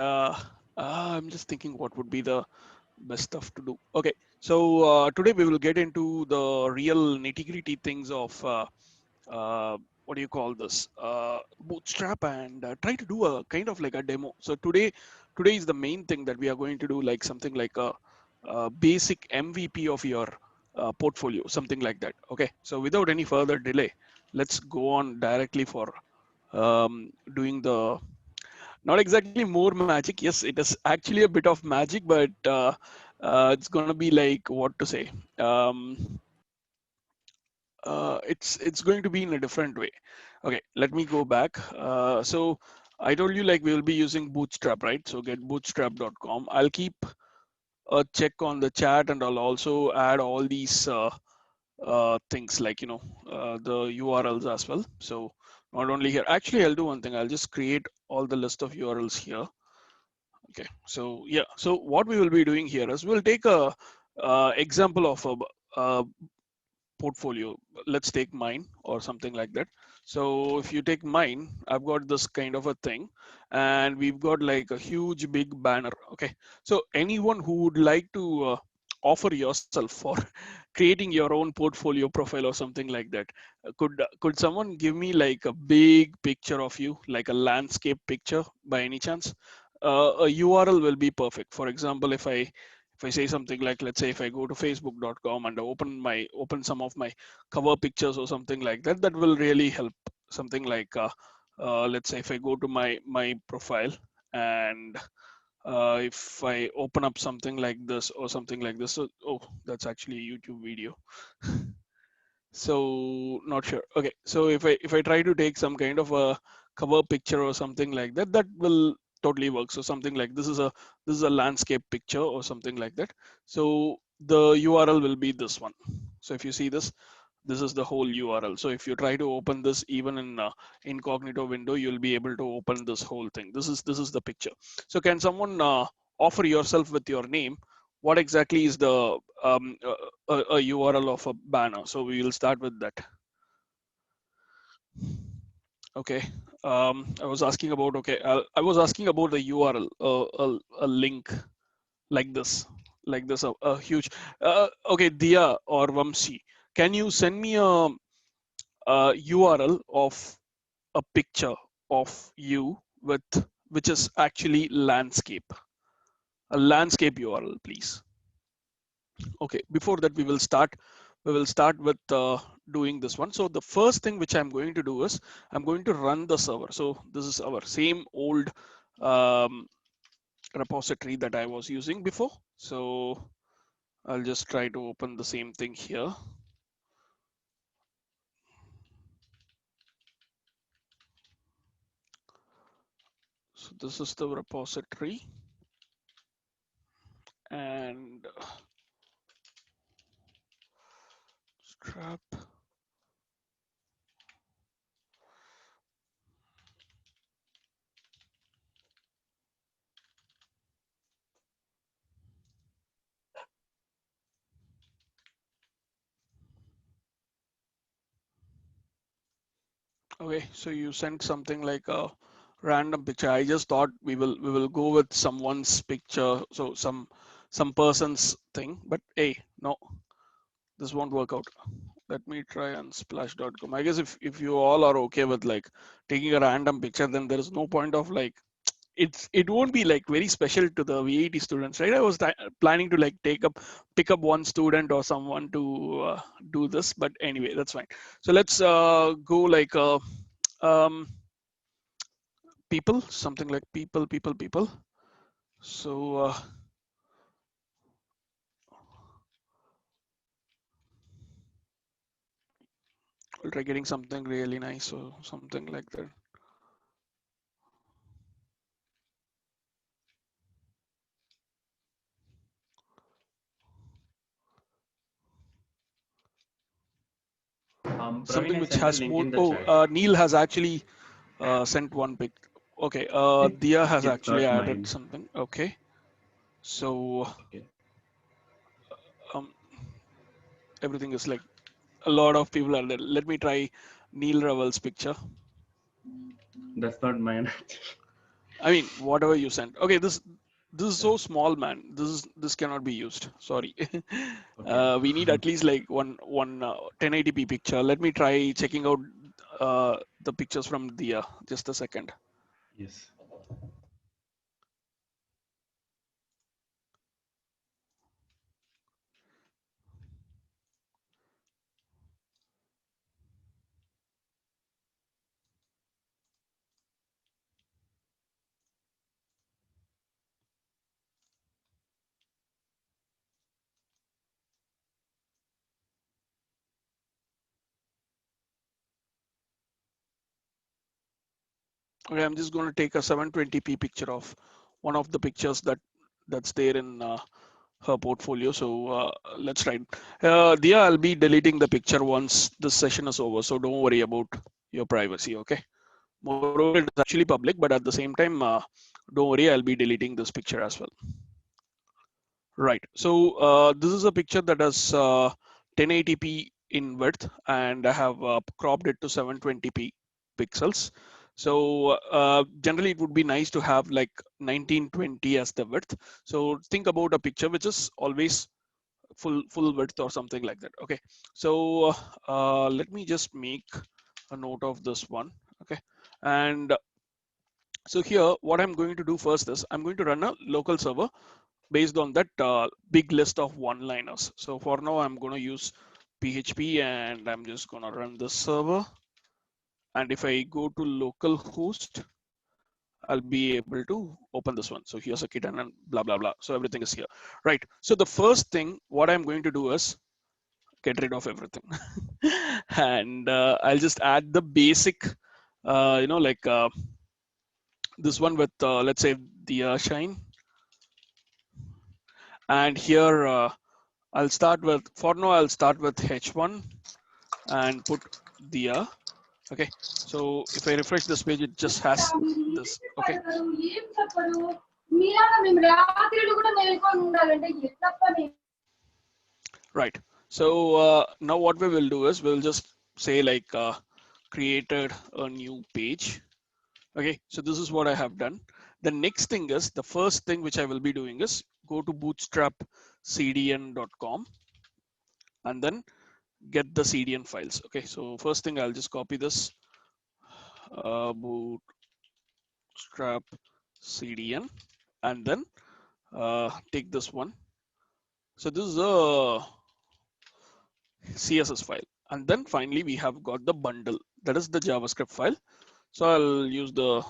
uh, I'm just thinking what would be the best stuff to do. Okay, so today we will get into the real nitty-gritty things of what do you call this Bootstrap, and try to do a kind of like a demo. So today is the main thing that we are going to do, like something like a basic MVP of your portfolio, something like that. Okay, so without any further delay, let's go on directly for doing the not exactly more magic. Yes, it is actually a bit of magic, but it's gonna be like what to say. Um, it's going to be in a different way. Okay, let me go back. So I told you like we will be using Bootstrap, right? So get bootstrap.com. I'll keep a check on the chat, and I'll also add all these things like the URLs as well. So not only here. Actually, I'll do one thing. I'll just create all the list of URLs here. Okay, so yeah, so what we will be doing here is we'll take a example of a portfolio. Let's take mine or something like that. So if you take mine, I've got this kind of a thing, and we've got like a huge big banner. Okay, so anyone who would like to offer yourself for creating your own portfolio profile or something like that, could someone give me like a big picture of you, like a landscape picture by any chance? A URL will be perfect. For example, if I say something like, let's say if I go to facebook.com and open some of my cover pictures or something like that, that will really help. Something like let's say if I go to my profile, and if I open up something like this or something like this, so, oh, that's actually a YouTube video. So not sure. Okay, so if I try to take some kind of a cover picture or something like that, that will totally work. So something like this is a landscape picture or something like that. So the URL will be this one. So if you see this, this is the whole URL. So if you try to open this even in incognito window, you'll be able to open this whole thing. This is the picture. So can someone offer yourself with your name? What exactly is the a URL of a banner? So we will start with that. Okay. I was asking about, okay, I was asking about the URL, a link like this, a huge. Okay, Dia or Vamsi, can you send me a URL of a picture of you with which is actually landscape, a landscape URL, please. Okay, before that we will start with doing this one. So the first thing which I'm going to do is I'm going to run the server. So this is our same old um, repository that I was using before. So I'll just try to open the same thing here. So this is the repository, and strap. Okay, so you sent something like a random picture. I just thought we will go with someone's picture, so some person's thing. But hey, no, this won't work out. Let me try unsplash.com. I guess if you all are okay with like taking a random picture, then there is no point of like it won't be like very special to the VAT students, right? I was planning to like pick up one student or someone to do this, but anyway, that's fine. So let's go like um, people, something like people. So we'll try getting something really nice or something like that. Praveen, Something I which sent a has link more. in the Oh, chat. Neil has actually sent one pic. Okay, Dia has It's actually not added mine. something. Okay, so Okay. um, everything is like a lot of people are there. Let me try Neil Raval's picture. That's not mine. I mean, whatever you sent. Okay, this is Yeah. so small, man. This cannot be used. Sorry. Okay. We need at least like one 1080p picture. Let me try checking out the pictures from the just a second. Yes. Okay, I'm just going to take a 720p picture of one of the pictures that's there in her portfolio. So let's try. Dia, I'll be deleting the picture once this session is over. So don't worry about your privacy. Okay. Moreover, it is actually public, but at the same time, don't worry, I'll be deleting this picture as well. Right. So this is a picture that has 1080p in width, and I have cropped it to 720p pixels. So generally, it would be nice to have like 1920 as the width. So think about a picture which is always full width or something like that. Okay. So let me just make a note of this one. Okay. And so here, what I'm going to do first is I'm going to run a local server based on that big list of one-liners. So for now, I'm going to use PHP and I'm just going to run this server. And if I go to localhost, I'll be able to open this one. So here's a kitten and blah, blah, blah. So everything is here. Right. So the first thing, what I'm going to do is get rid of everything. And I'll just add the basic, like this one with, let's say, the shine. And here, I'll start with, for now, I'll start with H1 and put the, okay. So if I refresh this page, it just has this, okay. Right. So now what we will do is we'll just say like created a new page. Okay. So this is what I have done. The next thing is the first thing which I will be doing is go to bootstrapcdn.com and then get the CDN files. Okay, so first thing I'll just copy this bootstrap CDN and then take this one. So this is a CSS file. And then finally we have got the bundle. That is the JavaScript file. So I'll use the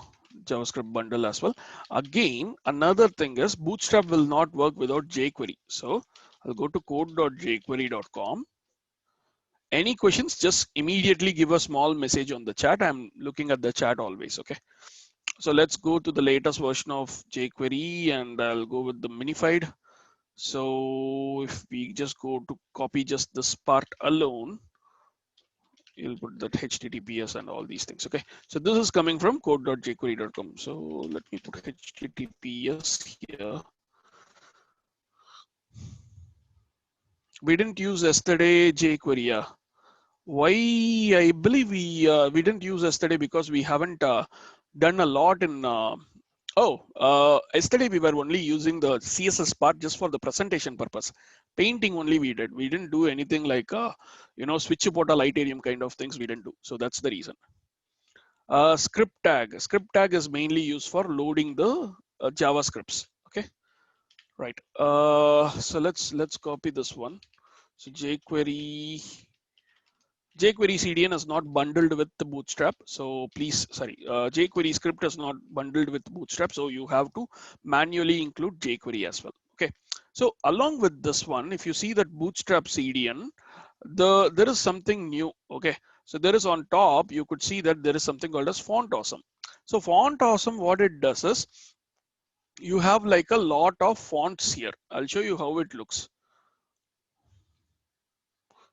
JavaScript bundle as well. Again, another thing is Bootstrap will not work without jQuery. So I'll go to code.jquery.com. Any questions, just immediately give a small message on the chat. I'm looking at the chat always. Okay. So let's go to the latest version of jQuery and I'll go with the minified. So if we just go to copy just this part alone, you'll put that HTTPS and all these things. Okay. So this is coming from code.jquery.com. So let me put HTTPS here. We didn't use yesterday jQuery. Yeah. Why? I believe we didn't use yesterday because we haven't done a lot in yesterday we were only using the CSS part just for the presentation purpose. Painting only we did. We didn't do anything like switch portal Lighterium kind of things we didn't do. So that's the reason. Script tag is mainly used for loading the JavaScripts. Okay, right. So let's copy this one. So jQuery CDN is not bundled with the Bootstrap. So please, sorry, jQuery script is not bundled with Bootstrap. So you have to manually include jQuery as well. Okay. So along with this one, if you see that Bootstrap CDN, there is something new. Okay. So there is on top, you could see that there is something called as Font Awesome. So Font Awesome, what it does is you have like a lot of fonts here. I'll show you how it looks.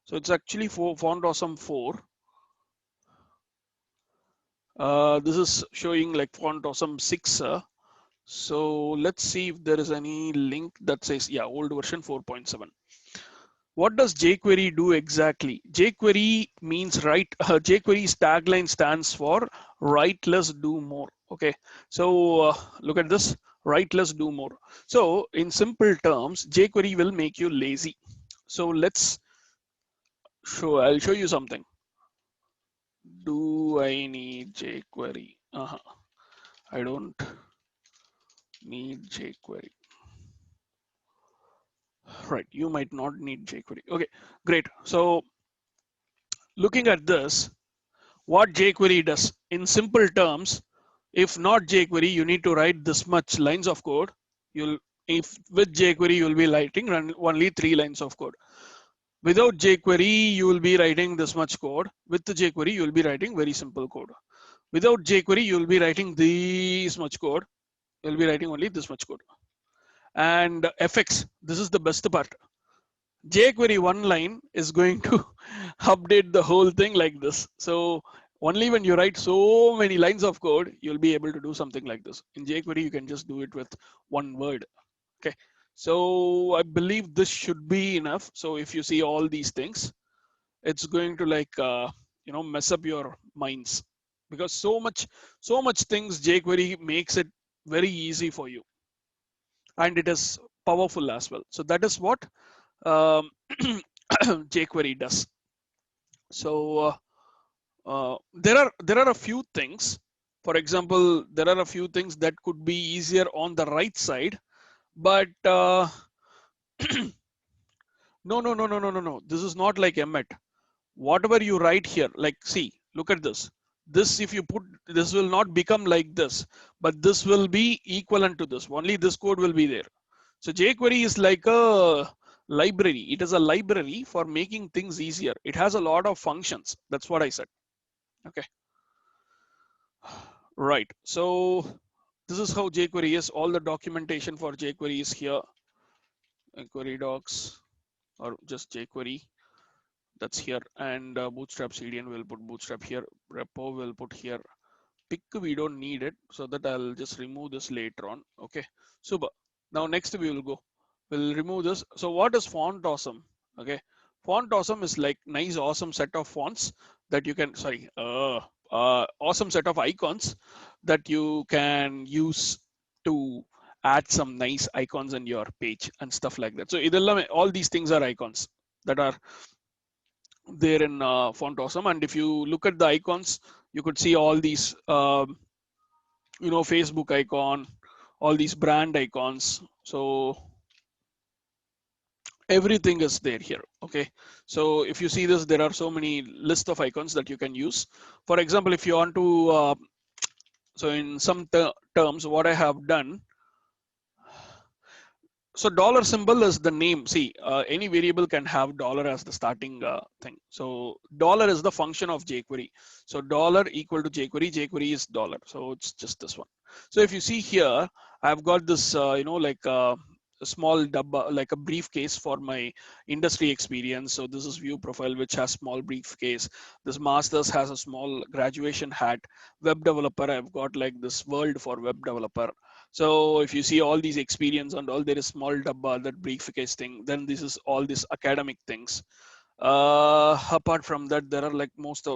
So it's actually for Font Awesome 4. This is showing like Font Awesome 6. So let's see if there is any link that says, yeah, old version 4.7. What does jQuery do exactly? jQuery means write. jQuery's tagline stands for write less, do more. Okay, so look at this, write less, do more. So in simple terms, jQuery will make you lazy. So I'll show you something. Do I need jQuery? I don't need jQuery. Right, you might not need jQuery. Okay, great. So looking at this, what jQuery does in simple terms, if not jQuery, you need to write this much lines of code. If with jQuery, you'll be writing only 3 lines of code. Without jQuery, you will be writing this much code. With the jQuery, you will be writing very simple code. Without jQuery, you will be writing this much code. You'll be writing only this much code. And FX, this is the best part. jQuery one line is going to update the whole thing like this. So only when you write so many lines of code, you'll be able to do something like this. In jQuery, you can just do it with one word. Okay. So I believe this should be enough. So if you see all these things, it's going to mess up your minds, because so much things jQuery makes it very easy for you, and it is powerful as well. So that is what jQuery does. So there are a few things. For example, there are a few things that could be easier on the right side, but no. This is not like Emmet. Whatever you write here, like see, look at this. This, if you put, this will not become like this, but this will be equivalent to this. Only this code will be there. So jQuery is like a library. It is a library for making things easier. It has a lot of functions. That's what I said. Okay. Right. So this is how jQuery is. All the documentation for jQuery is here. Query docs or just jQuery. That's here. And Bootstrap CDN will put Bootstrap here. Repo will put here. Pick, we don't need it, so that I'll just remove this later on. Okay, super. Now next we will go. We'll remove this. So what is Font Awesome? Okay, Font Awesome is like nice, awesome set of fonts that you can. Awesome set of icons that you can use to add some nice icons in your page and stuff like that. So all these things are icons that are there in Font Awesome. And if you look at the icons, you could see all these, Facebook icon, all these brand icons. So everything is there here. Okay. So if you see this, there are so many list of icons that you can use. For example, if you want to, so in some terms, what I have done, so dollar symbol is the name. See, any variable can have dollar as the starting thing. So dollar is the function of jQuery. So dollar equal to jQuery is dollar. So it's just this one. So if you see here, I've got this, a small dabba, like a briefcase for my industry experience. So this is view profile, which has small briefcase. This masters has a small graduation hat. Web developer, I've got like this world for web developer. So if you see all these experience and all, there is small dabba, that briefcase thing. Then this is all these academic things. Apart from that, there are like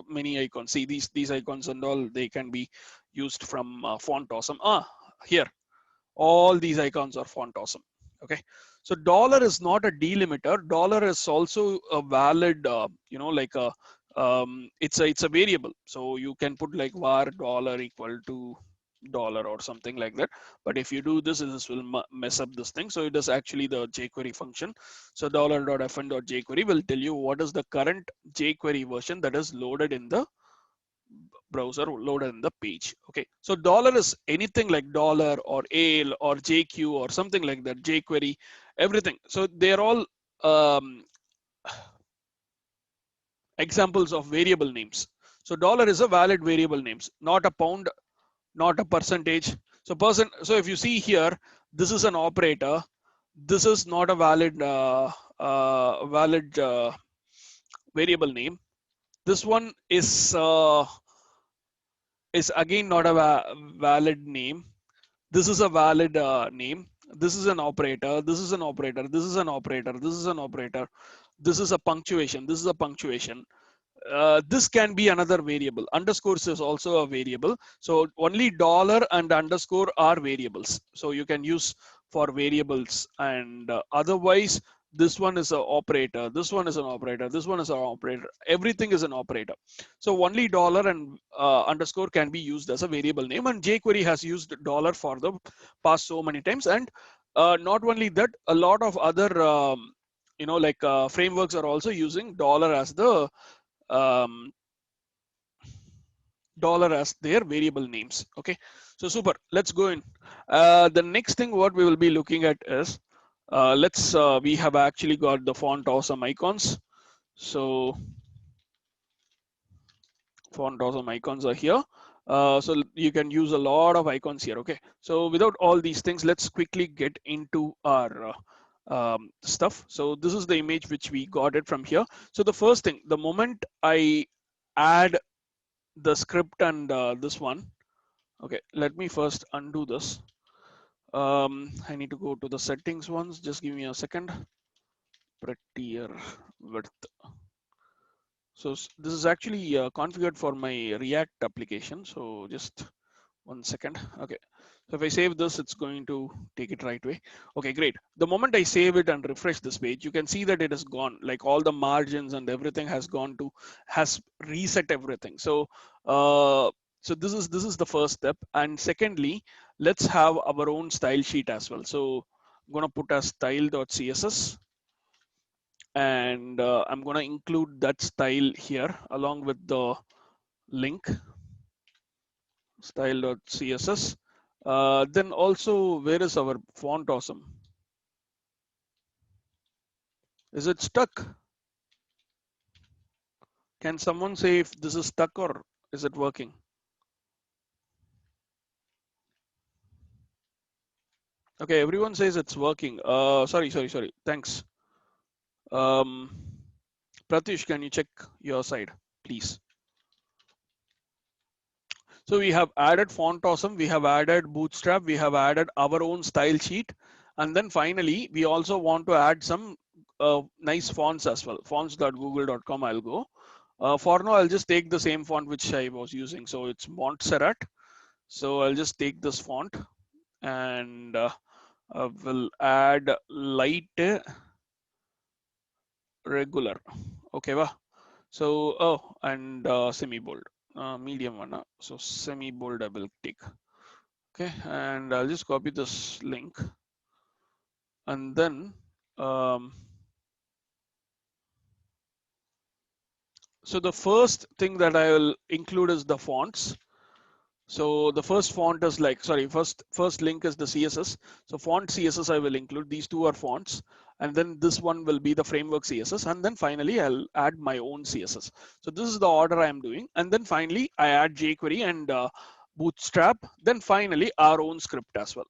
many icons. See these icons and all, they can be used from Font Awesome. Here, all these icons are Font Awesome. Okay, so dollar is not a delimiter. Dollar is also a valid, it's a variable. So you can put like var dollar equal to dollar or something like that. But if you do this, this will mess up this thing. So it is actually the jQuery function. So $.fn.jQuery will tell you what is the current jQuery version that is loaded in the browser, loaded in the page. Okay, so dollar is anything like dollar or ale or JQ or something like that, jQuery, everything. So they're all examples of variable names. So dollar is a valid variable names, not a pound, not a percentage. So if you see here, this is an operator. This is not a valid variable name. This one is again not a valid name. This is a valid name. This is an operator. This is an operator. This is an operator. This is an operator. This is a punctuation. This is a punctuation. this can be another variable. Underscores is also a variable. So only dollar and underscore are variables. So you can use for variables, and otherwise this one is an operator, this one is an operator, this one is an operator, everything is an operator. So only dollar and underscore can be used as a variable name, and jQuery has used dollar for the past so many times. And not only that, a lot of other like frameworks are also using dollar as the um, dollar as their variable names. Okay, so super, let's go in. The next thing what we will be looking at is we have actually got the font awesome icons. So font awesome icons are here. So you can use a lot of icons here. Okay, so without all these things, let's quickly get into our stuff. So this is the image which we got it from here. So the first thing, the moment I add the script and this one, okay, let me first undo this. I need to go to the settings ones. Just give me a second. Prettier width. So this is actually configured for my React application. So just 1 second. Okay. So if I save this, it's going to take it right way. Okay, great. The moment I save it and refresh this page, you can see that it is gone. Like all the margins and everything has gone to, has reset everything. So so this is the first step. And secondly, let's have our own style sheet as well. So I'm gonna put a style.css, and I'm gonna include that style here along with the link style.css. Then also, where is our font awesome? Is it stuck? Can someone say if this is stuck or is it working? Okay, everyone says it's working. Sorry. Thanks. Pratish, can you check your side, please? So we have added font awesome, we have added bootstrap, we have added our own style sheet, and then finally we also want to add some nice fonts as well. Fonts.google.com. I'll go. For now, I'll just take the same font which I was using. So it's Montserrat. So I'll just take this font, and will add light regular. Okay, wow. So and semi bold, medium one. So semi bold I will take. Okay, and I'll just copy this link, and then so the first thing that I will include is the fonts. So the first font is like, sorry, first link is the CSS. So font CSS I will include. These two are fonts, and then this one will be the framework CSS, and then finally I'll add my own CSS. So this is the order I am doing, and then finally I add jQuery and Bootstrap. Then finally our own script as well.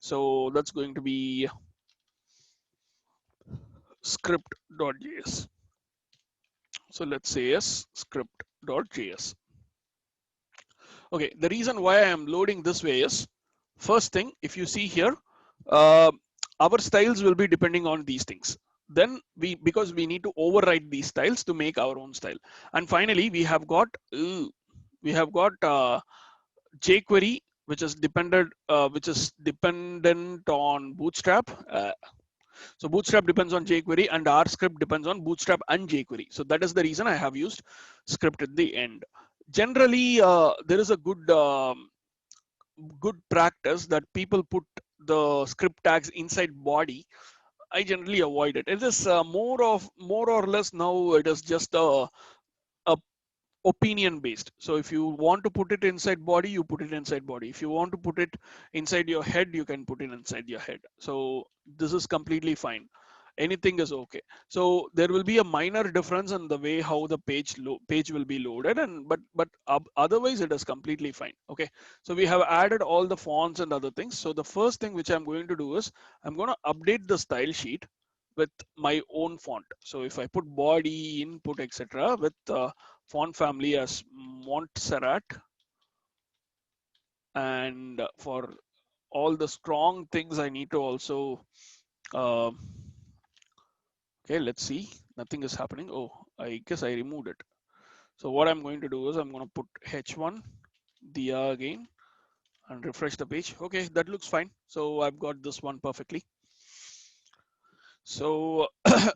So that's going to be script.js. So let's say yes, script.js. Okay, the reason why I am loading this way is, first thing, if you see here, uh, our styles will be depending on these things. Then because we need to override these styles to make our own style. And finally, we have got jQuery, which is dependent on Bootstrap. So Bootstrap depends on jQuery, and our script depends on Bootstrap and jQuery. So that is the reason I have used script at the end. Generally, there is a good practice that people put the script tags inside body. I generally avoid it. It is more or less now. It is just a opinion based. So if you want to put it inside body, you put it inside body. If you want to put it inside your head, you can put it inside your head. So this is completely fine. Anything is okay. So there will be a minor difference in the way how the page will be loaded, and but otherwise it is completely fine. Okay, so we have added all the fonts and other things. So the first thing which I'm going to do is I'm going to update the style sheet with my own font. So if I put body, input, etc., with font family as Montserrat, and for all the strong things I need to also uh, okay, let's see, nothing is happening. Oh, I guess I removed it. So what I'm going to do is I'm going to put H1 Diya again and refresh the page. Okay, that looks fine. So I've got this one perfectly. So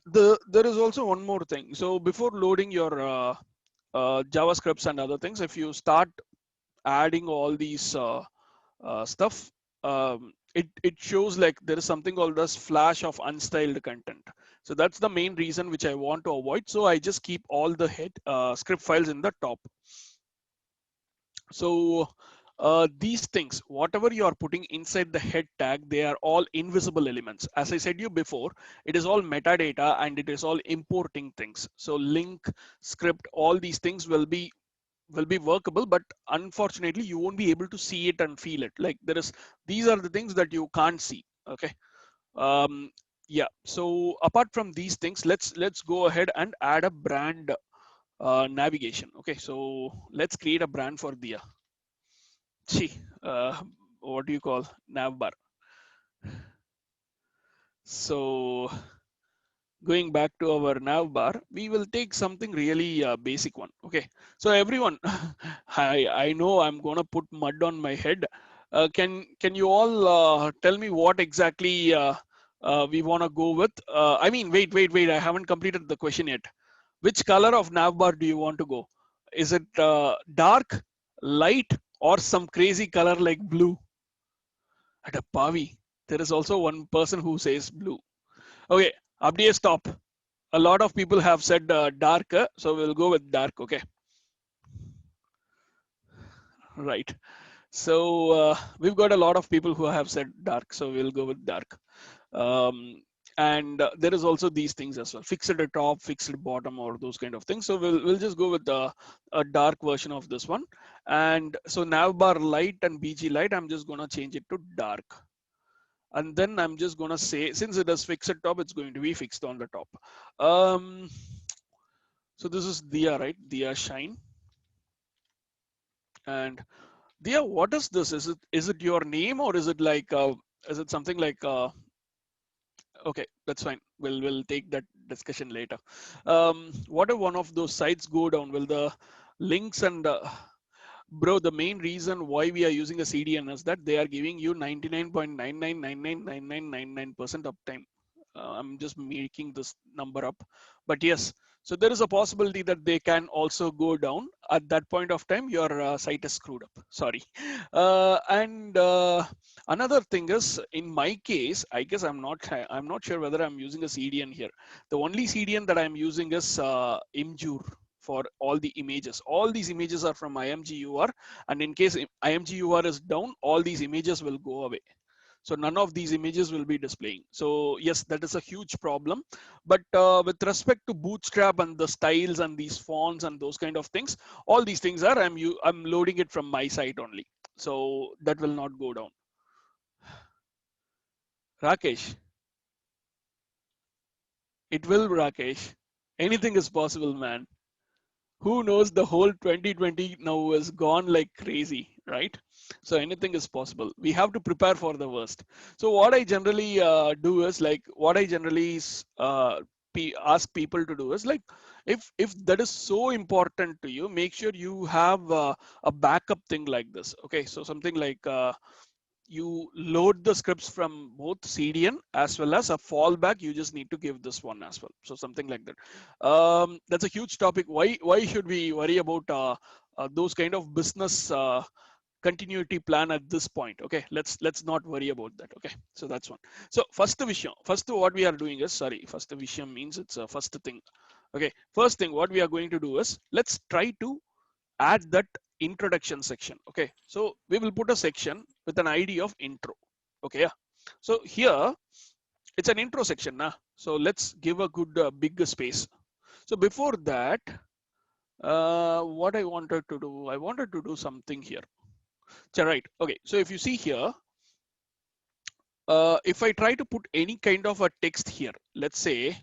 there is also one more thing. So before loading your JavaScripts and other things, if you start adding all these stuff, it shows like there is something called this flash of unstyled content. So that's the main reason which I want to avoid. So I just keep all the head script files in the top. So these things, whatever you are putting inside the head tag, they are all invisible elements. As I said you before, it is all metadata and it is all importing things. So link, script, all these things will be workable, but unfortunately you won't be able to see it and feel it. Like these are the things that you can't see. Okay. Um, yeah. So apart from these things, let's go ahead and add a brand navigation. Okay. So let's create a brand for Dia. See, what do you call navbar? So going back to our navbar, we will take something really basic one. Okay, so everyone, I know I'm gonna put mud on my head. Can you all tell me what exactly we wanna go with? I mean, wait, I haven't completed the question yet. Which color of navbar do you want to go? Is it dark, light, or some crazy color like blue? At a Pavi, there is also one person who says blue. Okay, Abdiya, stop. A lot of people have said dark, so we'll go with dark. Okay, right. So we've got a lot of people who have said dark, so we'll go with dark. And there is also these things as well: fixed at top, fixed bottom, or those kind of things. So we'll just go with a dark version of this one. And so navbar light and BG light, I'm just gonna change it to dark. And then I'm just gonna say, since it is fixed top, it's going to be fixed on the top. Um, so this is Dia, right? Dia Shine. And Dia, what is this? Is it your name, or is it something like okay, that's fine. We'll take that discussion later. What if one of those sites go down? Will the links and bro, the main reason why we are using a CDN is that they are giving you 99.99999999% uptime. I'm just making this number up, but yes, so there is a possibility that they can also go down. At that point of time, your site is screwed up. Sorry. And another thing is, in my case, I guess I'm not sure whether I'm using a CDN here. The only CDN that I'm using is Imgur for all the images. All these images are from IMGUR, and in case IMGUR is down, all these images will go away. So none of these images will be displaying. So yes, that is a huge problem. But with respect to Bootstrap and the styles and these fonts and those kind of things, all these things are I'm loading it from my site only. So that will not go down. Rakesh, it will, Rakesh. Anything is possible, man. Who knows, the whole 2020 now is gone like crazy, right? So anything is possible. We have to prepare for the worst. So what I generally do is like what I generally ask people to do is like, if that is so important to you, make sure you have a backup thing like this. Okay, so something like you load the scripts from both CDN as well as a fallback. You just need to give this one as well. So something like that. That's a huge topic. Why should we worry about those kind of business continuity plan at this point? Okay, let's not worry about that. Okay, so that's one. So first vision, first what we are doing is, sorry, first vision means it's a first thing. Okay, first thing what we are going to do is let's try to add that introduction section. Okay, so we will put a section with an ID of intro. Okay, yeah. So here it's an intro section now. So let's give a good big space. So before that, what I wanted to do something here. So, right. Okay. So if you see here, if I try to put any kind of a text here, let's say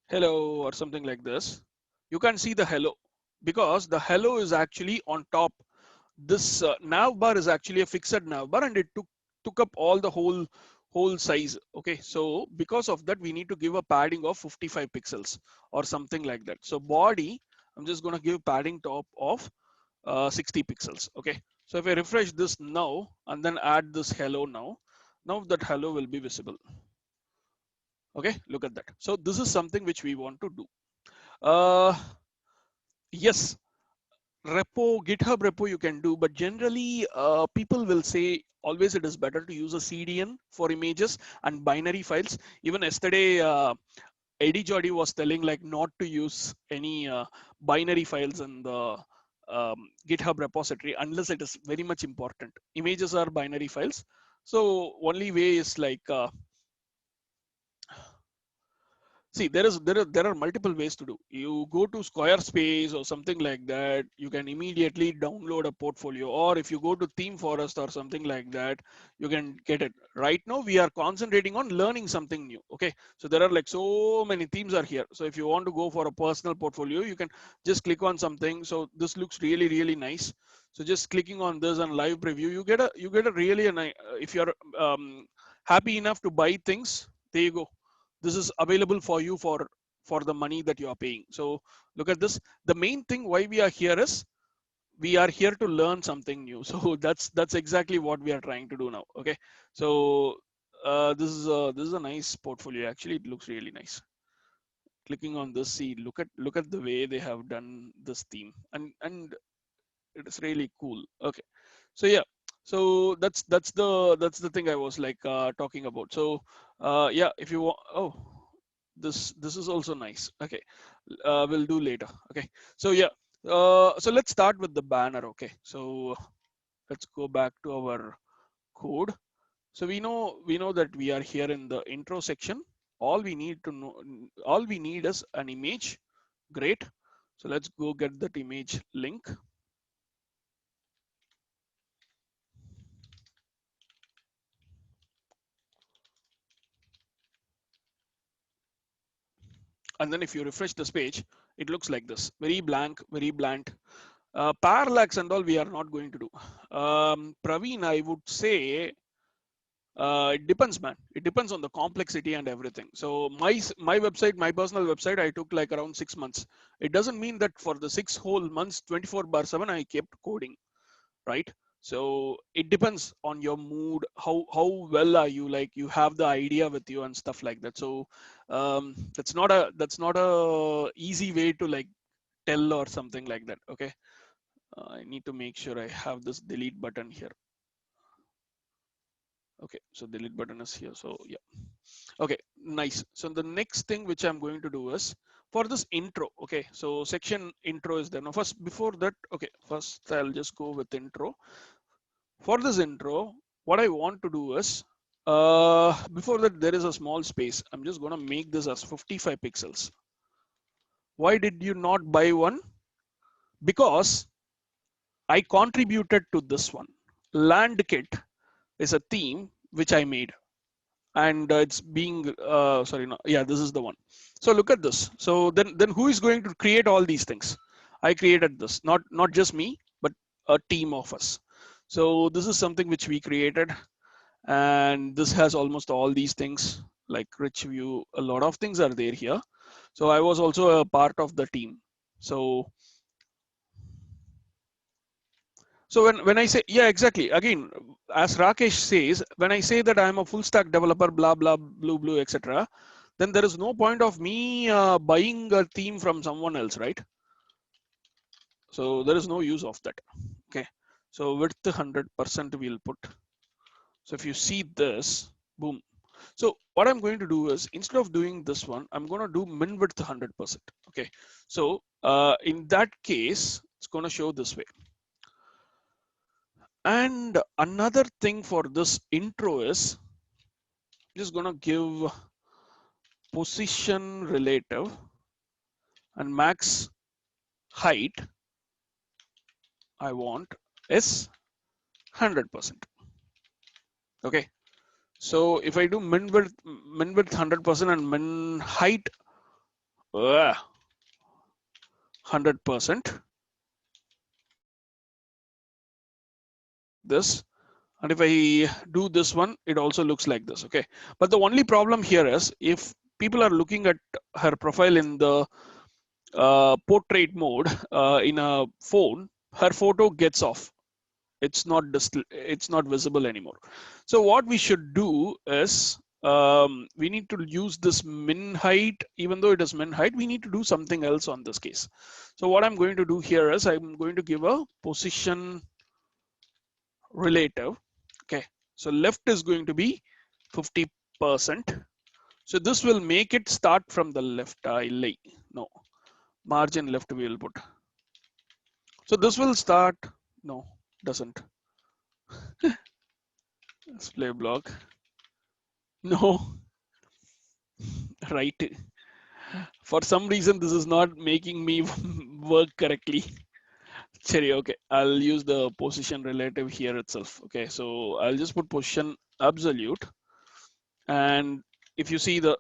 hello or something like this, you can see the hello, because the hello is actually on top. This nav bar is actually a fixed nav bar, and it took up all the whole whole size. Okay, so because of that, we need to give a padding of 55 pixels or something like that. So body, I'm just going to give padding top of 60 pixels. Okay, so if I refresh this now and then add this hello now that hello will be visible. Okay, look at that. So this is something which we want to do. Yes, GitHub repo you can do, but generally people will say always it is better to use a CDN for images and binary files. Even yesterday, Eddie Jody was telling like not to use any binary files in the GitHub repository unless it is very much important. Images are binary files. So only way is like, see, there are multiple ways to do. You go to Squarespace or something like that. You can immediately download a portfolio, or if you go to ThemeForest or something like that, you can get it. Right now, we are concentrating on learning something new. Okay, so there are like so many themes are here. So if you want to go for a personal portfolio, you can just click on something. So this looks really nice. So just clicking on this and live preview, you get a really a nice. If you're happy enough to buy things, there you go. This is available for you for the money that you are paying. So look at this. The main thing why we are here is we are here to learn something new. So that's exactly what we are trying to do now. Okay, so this is a nice portfolio. Actually, it looks really nice. Clicking on this, see, look at the way they have done this theme, and it is really cool. Okay, so yeah, so that's the thing I was like talking about. So yeah, if you want, oh, this is also nice. Okay, we'll do later. Okay, so yeah, so let's start with the banner. Okay, so let's go back to our code. So we know that we are here in the intro section. All we need to know, all we need is an image. Great. So let's go get that image link. And then if you refresh this page, it looks like this, very blank, very bland. Parallax and all we are not going to do. Praveen, I would say it depends, man. It depends on the complexity and everything. So my website, my personal website, I took like around 6 months. It doesn't mean that for the 6 whole months, 24/7, I kept coding, right? So it depends on your mood. How well are you? Like you have the idea with you and stuff like that. So that's not a easy way to like tell or something like that. Okay, I need to make sure I have this delete button here. Okay, so delete button is here. So yeah. Okay, nice. So the next thing which I'm going to do is for this intro. Okay, so section intro is there. Now first, before that, okay, first I'll just go with intro. For this intro, what I want to do is, before that there is a small space. I'm just gonna make this as 55 pixels. Why did you not buy one? Because I contributed to this one. LandKit is a theme which I made, and it's being sorry, no, yeah, this is the one. So look at this. So then who is going to create all these things? I created this, not just me, but a team of us. So this is something which we created, and this has almost all these things like rich view. A lot of things are there here. So I was also a part of the team. So when I say, yeah, exactly, again, as Rakesh says, when I say that I'm a full stack developer, blah blah blue etc., then there is no point of me buying a theme from someone else, right? So there is no use of that. Okay, so width 100% we'll put. So if you see this, boom. So what I'm going to do is, instead of doing this one, I'm going to do min width 100%. Okay, so in that case, it's going to show this way. And another thing for this intro is just going to give position relative and max height I want is 100%. Okay, so if I do min width 100% and min height 100%, this, And if I do this one, it also looks like this. Okay. But the only problem here is if people are looking at her profile in the portrait mode in a phone, her photo gets off. It's not visible anymore. So what we should do is we need to use this min height. Even though it is min height, we need to do something else on this case. So what I'm going to do here is I'm going to give a position relative. Okay, so left is going to be 50%. So this will make it start from the left. No, margin left we will put. So this will start. No, doesn't. Display block. No, right. For some reason, this is not making me work correctly. Cherry, okay, I'll use the position relative here itself. Okay, so I'll just put position absolute. And if you see the,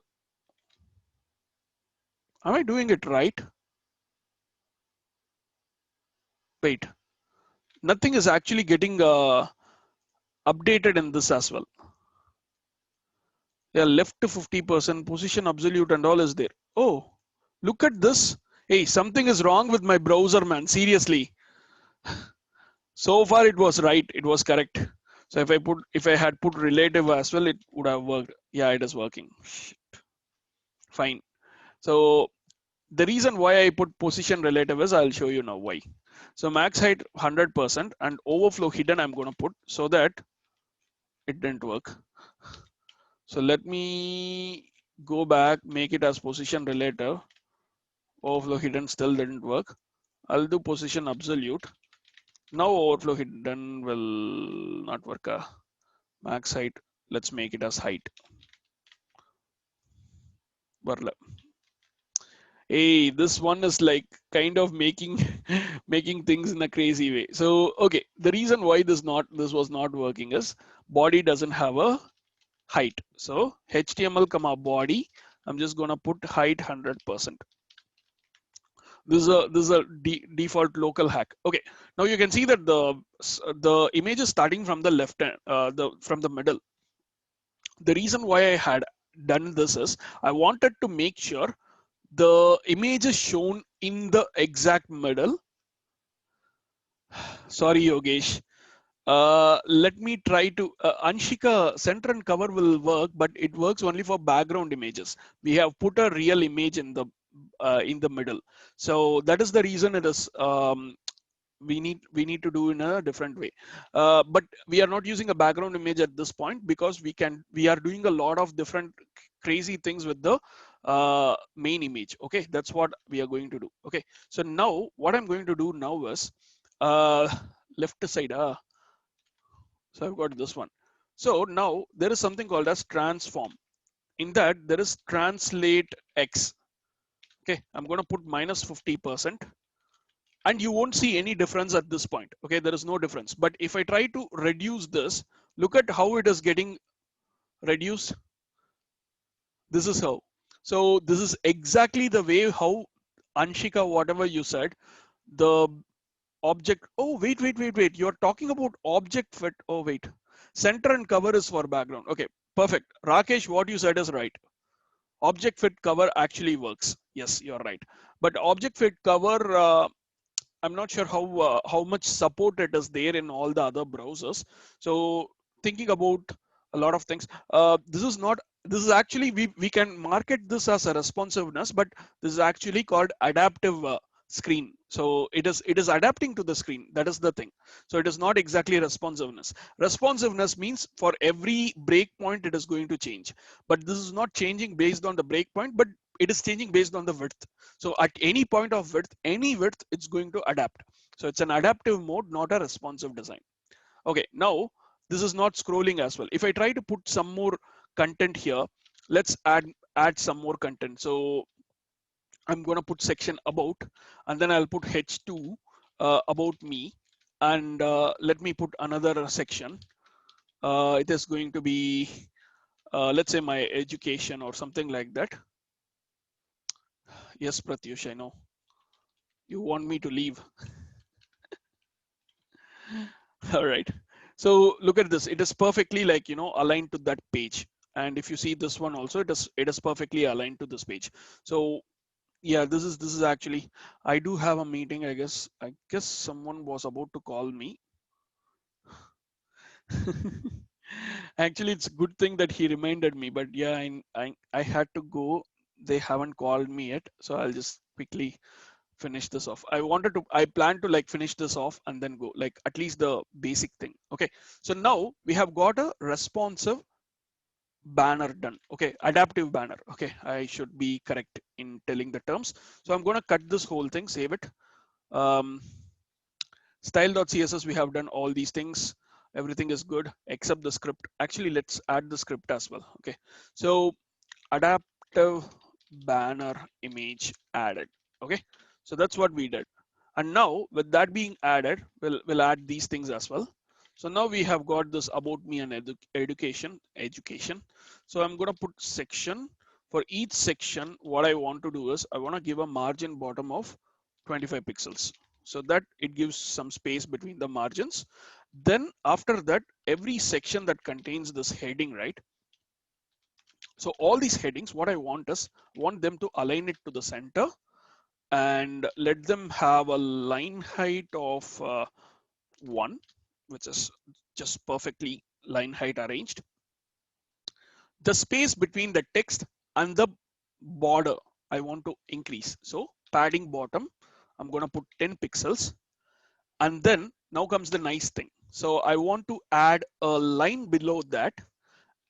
am I doing it right? Wait, nothing is actually getting updated in this as well. Yeah, left to 50%, position absolute and all is there. Oh, look at this. Hey, something is wrong with my browser, man. Seriously. So far it was right. It was correct. So if I had put relative as well, it would have worked. Yeah, it is working. Shit. Fine. So the reason why I put position relative is I'll show you now why. So max height 100% and overflow hidden I'm going to put so that it didn't work. So let me go back, make it as position relative. Overflow hidden still didn't work. I'll do position absolute. Now overflow hidden will not work. Max height, let's make it as height. Hey, this one is like kind of making making things in a crazy way. So okay, the reason why this was not working is body doesn't have a height. So HTML comma body, I'm just gonna put height 100%. This is a default local hack. Okay, now you can see that the image is starting from the left hand, from the middle. The reason why I had done this is I wanted to make sure the image is shown in the exact middle. Sorry, Yogesh. Let me try to Anshika, center and cover will work, but it works only for background images. We have put a real image in the middle. So that is the reason it is we need to do in a different way. But we are not using a background image at this point because we are doing a lot of different crazy things with the main image. Okay, that's what we are going to do. Okay, so now what I'm going to do now is uh, left side. So I've got this one. So now there is something called as transform. In that there is translate X. Okay, I'm going to put minus 50%. And you won't see any difference at this point. Okay, there is no difference. But if I try to reduce this, look at how it is getting reduced. This is how. So this is exactly the way how Anshika, whatever you said, the object. Oh, wait. You're talking about object fit. Oh, wait. Center and cover is for background. Okay, perfect. Rakesh, what you said is right. Object fit cover actually works. Yes, you're right. But object fit cover, I'm not sure how much support it is there in all the other browsers. So thinking about a lot of things, this is not. This is actually we can market this as a responsiveness, but this is actually called adaptive screen. So it is adapting to the screen. That is the thing. So it is not exactly responsiveness. Responsiveness means for every breakpoint it is going to change, but this is not changing based on the breakpoint, but it is changing based on the width. So at any point of width, any width, it's going to adapt. So it's an adaptive mode, not a responsive design. Okay, now this is not scrolling as well. If I try to put some more content here, let's add some more content. So I'm going to put section about, and then I'll put H2 about me, and let me put another section. It is going to be, let's say my education or something like that. Yes, Pratyush, I know. You want me to leave. All right. So look at this. It is perfectly like, aligned to that page. And if you see this one also, it is perfectly aligned to this page. So yeah, this is actually, I do have a meeting, I guess someone was about to call me. Actually, it's a good thing that he reminded me, but yeah, I had to go. They haven't called me yet, so I'll just quickly finish this off. I plan to like finish this off and then go, like at least the basic thing. Okay, so now we have got a responsive banner done. Okay, adaptive banner. Okay, I should be correct in telling the terms. So I'm going to cut this whole thing, save it. Um, Style.css, we have done all these things. Everything is good except the script. Actually, let's add the script as well. Okay, so adaptive banner image added. Okay, so that's what we did. And now with that being added, we'll add these things as well. So now we have got this about me and education. So I'm going to put section. For each section, what I want to do is I want to give a margin bottom of 25 pixels so that it gives some space between the margins. Then after that, every section that contains this heading, right? So all these headings, what I want is want them to align it to the center and let them have a line height of 1, which is just perfectly line height arranged. The space between the text and the border, I want to increase. So padding bottom, I'm going to put 10 pixels. And then now comes the nice thing. So I want to add a line below that,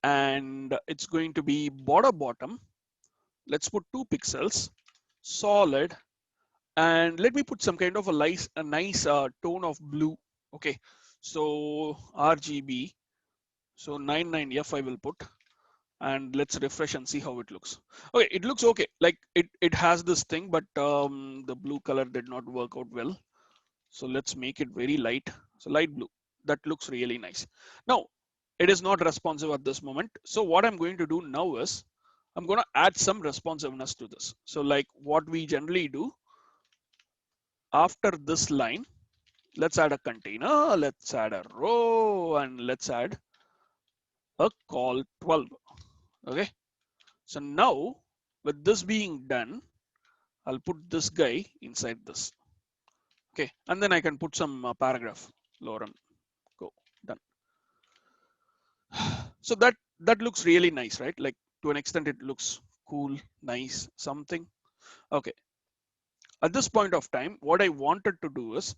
and it's going to be border bottom. Let's put 2 pixels, solid, and let me put some kind of a nice tone of blue. Okay, so RGB, so 99F I will put, and let's refresh and see how it looks. Okay, it looks okay. Like it has this thing, but the blue color did not work out well. So let's make it very light. So light blue, that looks really nice. Now, it is not responsive at this moment. So what I'm going to do now is I'm going to add some responsiveness to this. So like what we generally do after this line, let's add a container, let's add a row, and let's add a col 12. Okay. So now with this being done, I'll put this guy inside this. Okay. And then I can put some paragraph, Lauren, go, done. So that looks really nice, right? Like to an extent, it looks cool, nice, something. Okay. At this point of time, what I wanted to do is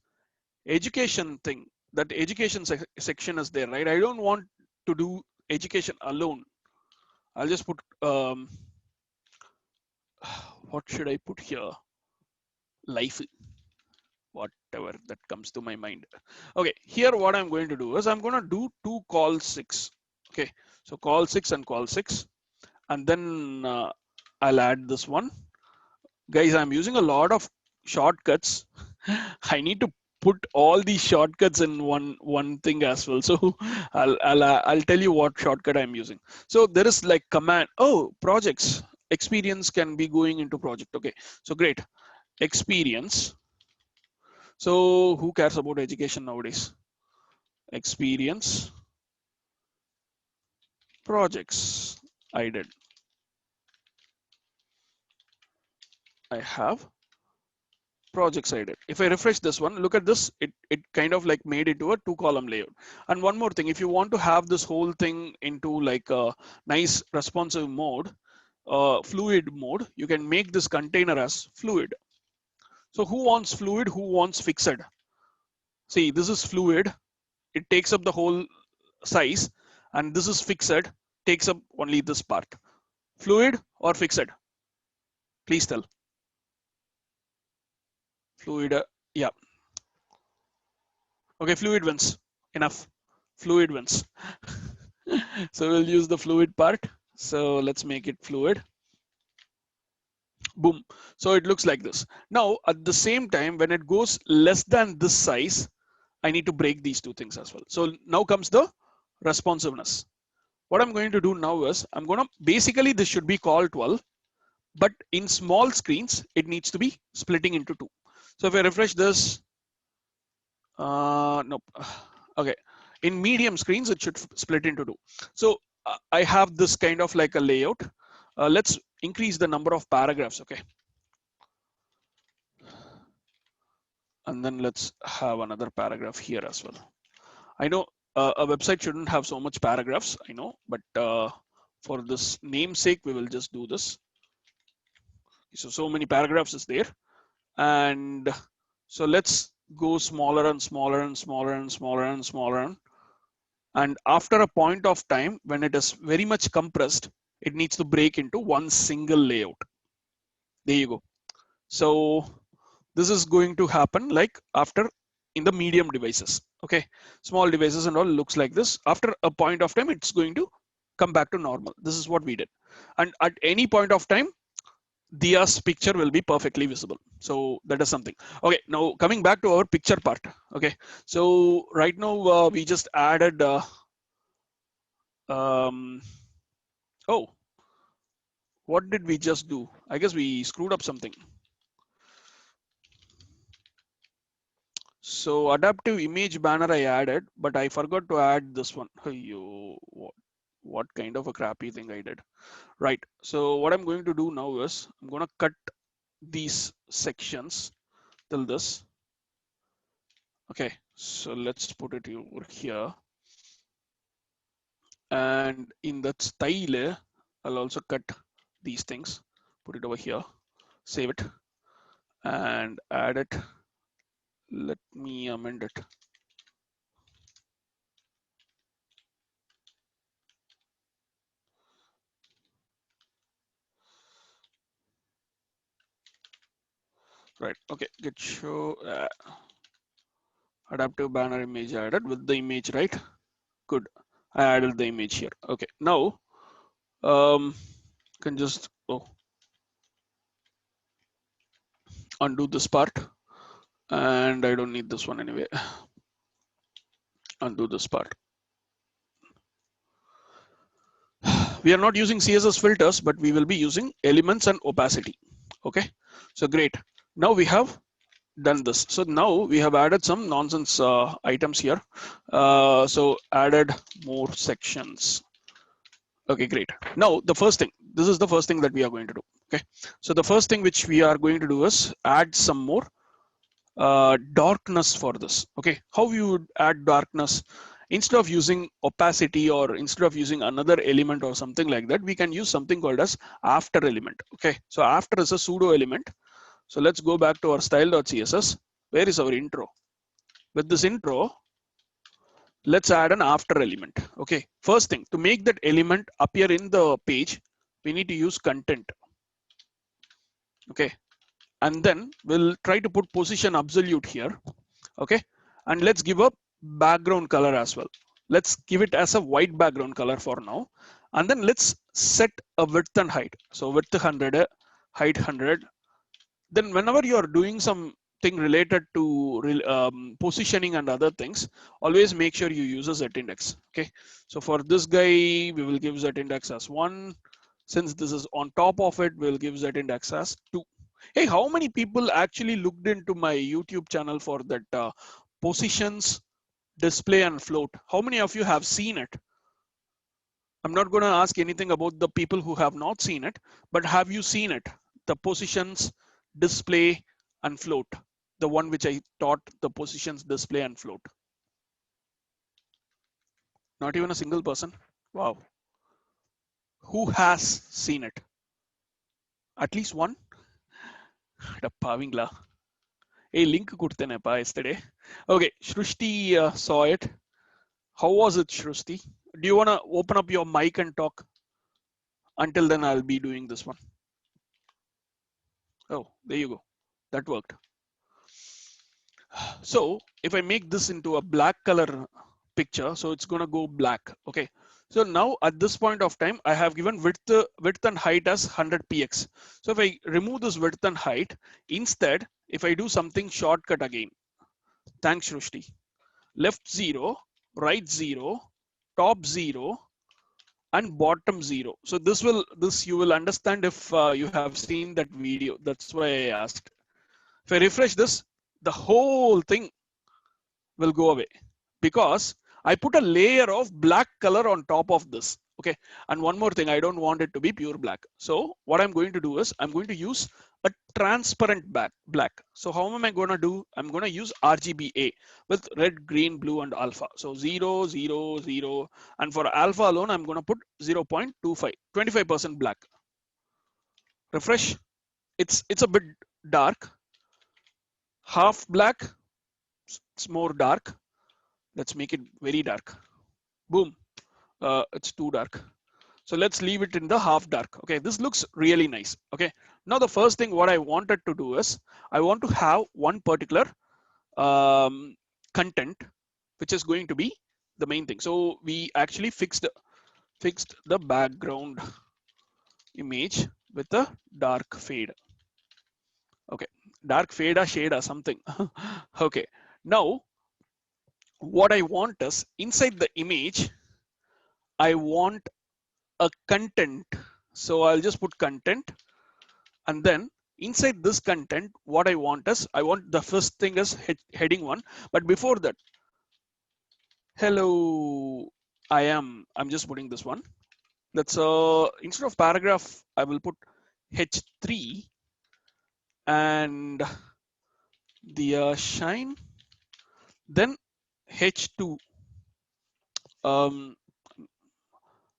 education thing. That education section is there, right? I don't want to do education alone. I'll just put what should I put here? Life, whatever that comes to my mind. Okay, here what I'm going to do is I'm going to do two col 6. Okay, so col 6 and col 6, and then I'll add this one. Guys, I'm using a lot of shortcuts. I need to put all these shortcuts in one thing as well. So I'll tell you what shortcut I'm using. So there is like command. Oh, projects experience can be going into project. Okay, so great experience. So who cares about education nowadays? Experience projects. I did. I have projects I did. If I refresh this one, look at this, it kind of like made it to a 2-column layout. And one more thing, if you want to have this whole thing into like a nice responsive mode, fluid mode, you can make this container as fluid. So who wants fluid, who wants fixed? See, this is fluid, it takes up the whole size, and this is fixed, takes up only this part. Fluid or fixed? Please tell. Fluid, yeah. Okay, fluid wins. Enough. Fluid wins. So we'll use the fluid part. So let's make it fluid. Boom. So it looks like this. Now, at the same time, when it goes less than this size, I need to break these two things as well. So now comes the responsiveness. What I'm going to do now is I'm going to basically this should be called 12, but in small screens, it needs to be splitting into 2. So if I refresh this, nope. Okay. In medium screens, it should split into two. So I have this kind of like a layout. Let's increase the number of paragraphs, okay? And then let's have another paragraph here as well. I know a website shouldn't have so much paragraphs, I know, but for this namesake, we will just do this. So many paragraphs is there. And so let's go smaller and smaller and smaller and smaller and smaller. And after a point of time, when it is very much compressed, it needs to break into one single layout. There you go. So this is going to happen like after in the medium devices. Okay, small devices and all looks like this. After a point of time, it's going to come back to normal. This is what we did. And at any point of time, Dia's picture will be perfectly visible. So that is something. Okay, now coming back to our picture part. Okay, so right now we just added. Oh, what did we just do? I guess we screwed up something. So adaptive image banner I added, but I forgot to add this one. Hey, what kind of a crappy thing I did? Right. So what I'm going to do now is I'm going to cut these sections till this. Okay, so let's put it over here. And in that style, I'll also cut these things, put it over here, save it, and add it. Let me amend it. Right, okay, get show adaptive banner image added with the image, right? Good, I added the image here. Okay, now can just undo this part, and I don't need this one anyway. Undo this part. We are not using CSS filters, but we will be using elements and opacity. Okay, so great. Now we have done this. So now we have added some nonsense items here. So added more sections. Okay, great. Now the first thing, this is the first thing that we are going to do. Okay, so the first thing which we are going to do is add some more darkness for this. Okay, how you would add darkness? Instead of using opacity or instead of using another element or something like that, we can use something called as after element. Okay, so after is a pseudo element. So let's go back to our style.css. Where is our intro? With this intro, let's add an after element. Okay, first thing, to make that element appear in the page, we need to use content. Okay, and then we'll try to put position absolute here. Okay, and let's give a background color as well. Let's give it as a white background color for now. And then let's set a width and height. So width 100, height 100. Then whenever you're doing something related to positioning and other things, always make sure you use a z-index. Okay, so for this guy, we will give z-index as 1. Since this is on top of it, we'll give z-index as 2. Hey, how many people actually looked into my YouTube channel for that positions, display and float? How many of you have seen it? I'm not going to ask anything about the people who have not seen it, but have you seen it? The positions, display and float, the one which I taught, the positions, display and float. Not even a single person. Wow. Who has seen it? At least one. Pavingla. Hey, link kudtenepa yesterday. Okay, Shrushti saw it. How was it, Shrushti? Do you want to open up your mic and talk? Until then, I'll be doing this one. Oh, there you go. That worked. So if I make this into a black color picture, so it's going to go black. Okay. So now at this point of time, I have given width and height as 100px. So if I remove this width and height, instead, if I do something shortcut again, thanks Shrushti, left 0, right 0, top 0, and bottom 0. So this you will understand if you have seen that video. That's why I asked. If I refresh this, the whole thing will go away because I put a layer of black color on top of this. Okay. And one more thing, I don't want it to be pure black. So what I'm going to do is I'm going to use a transparent black. So how am I going to do? I'm going to use RGBA with red, green, blue, and alpha. So 0, 0, 0. And for alpha alone, I'm going to put 0.25, 25% black. Refresh. It's a bit dark. Half black. It's more dark. Let's make it very dark. Boom. It's too dark. So let's leave it in the half dark. Okay, this looks really nice. Okay, now the first thing what I wanted to do is I want to have one particular content which is going to be the main thing. So we actually fixed the background image with a dark fade. Okay, dark fade or shade or something. Okay, now what I want is inside the image, I want a content. So I'll just put content, and then inside this content, what I want is I want the first thing is heading 1. But before that, hello, I'm just putting this one. Let's instead of paragraph, I will put H3 and the shine, then H2.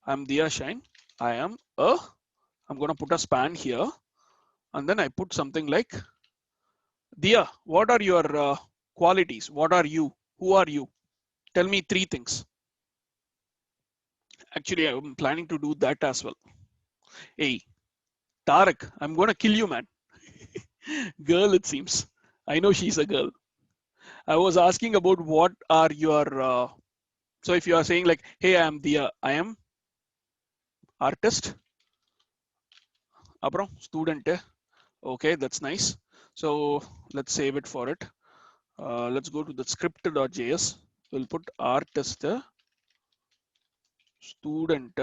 I'm Diya Shine. I'm gonna put a span here, and then I put something like Diya. What are your qualities? What are you? Who are you? Tell me 3 things. Actually, I'm planning to do that as well. Hey, Tarak, I'm gonna kill you, man. Girl, it seems. I know she's a girl. I was asking about what are your. So if you are saying like, hey, I am artist. Apro, student. Okay, that's nice. So let's save it for it. Let's go to the script.js. We'll put artist, student,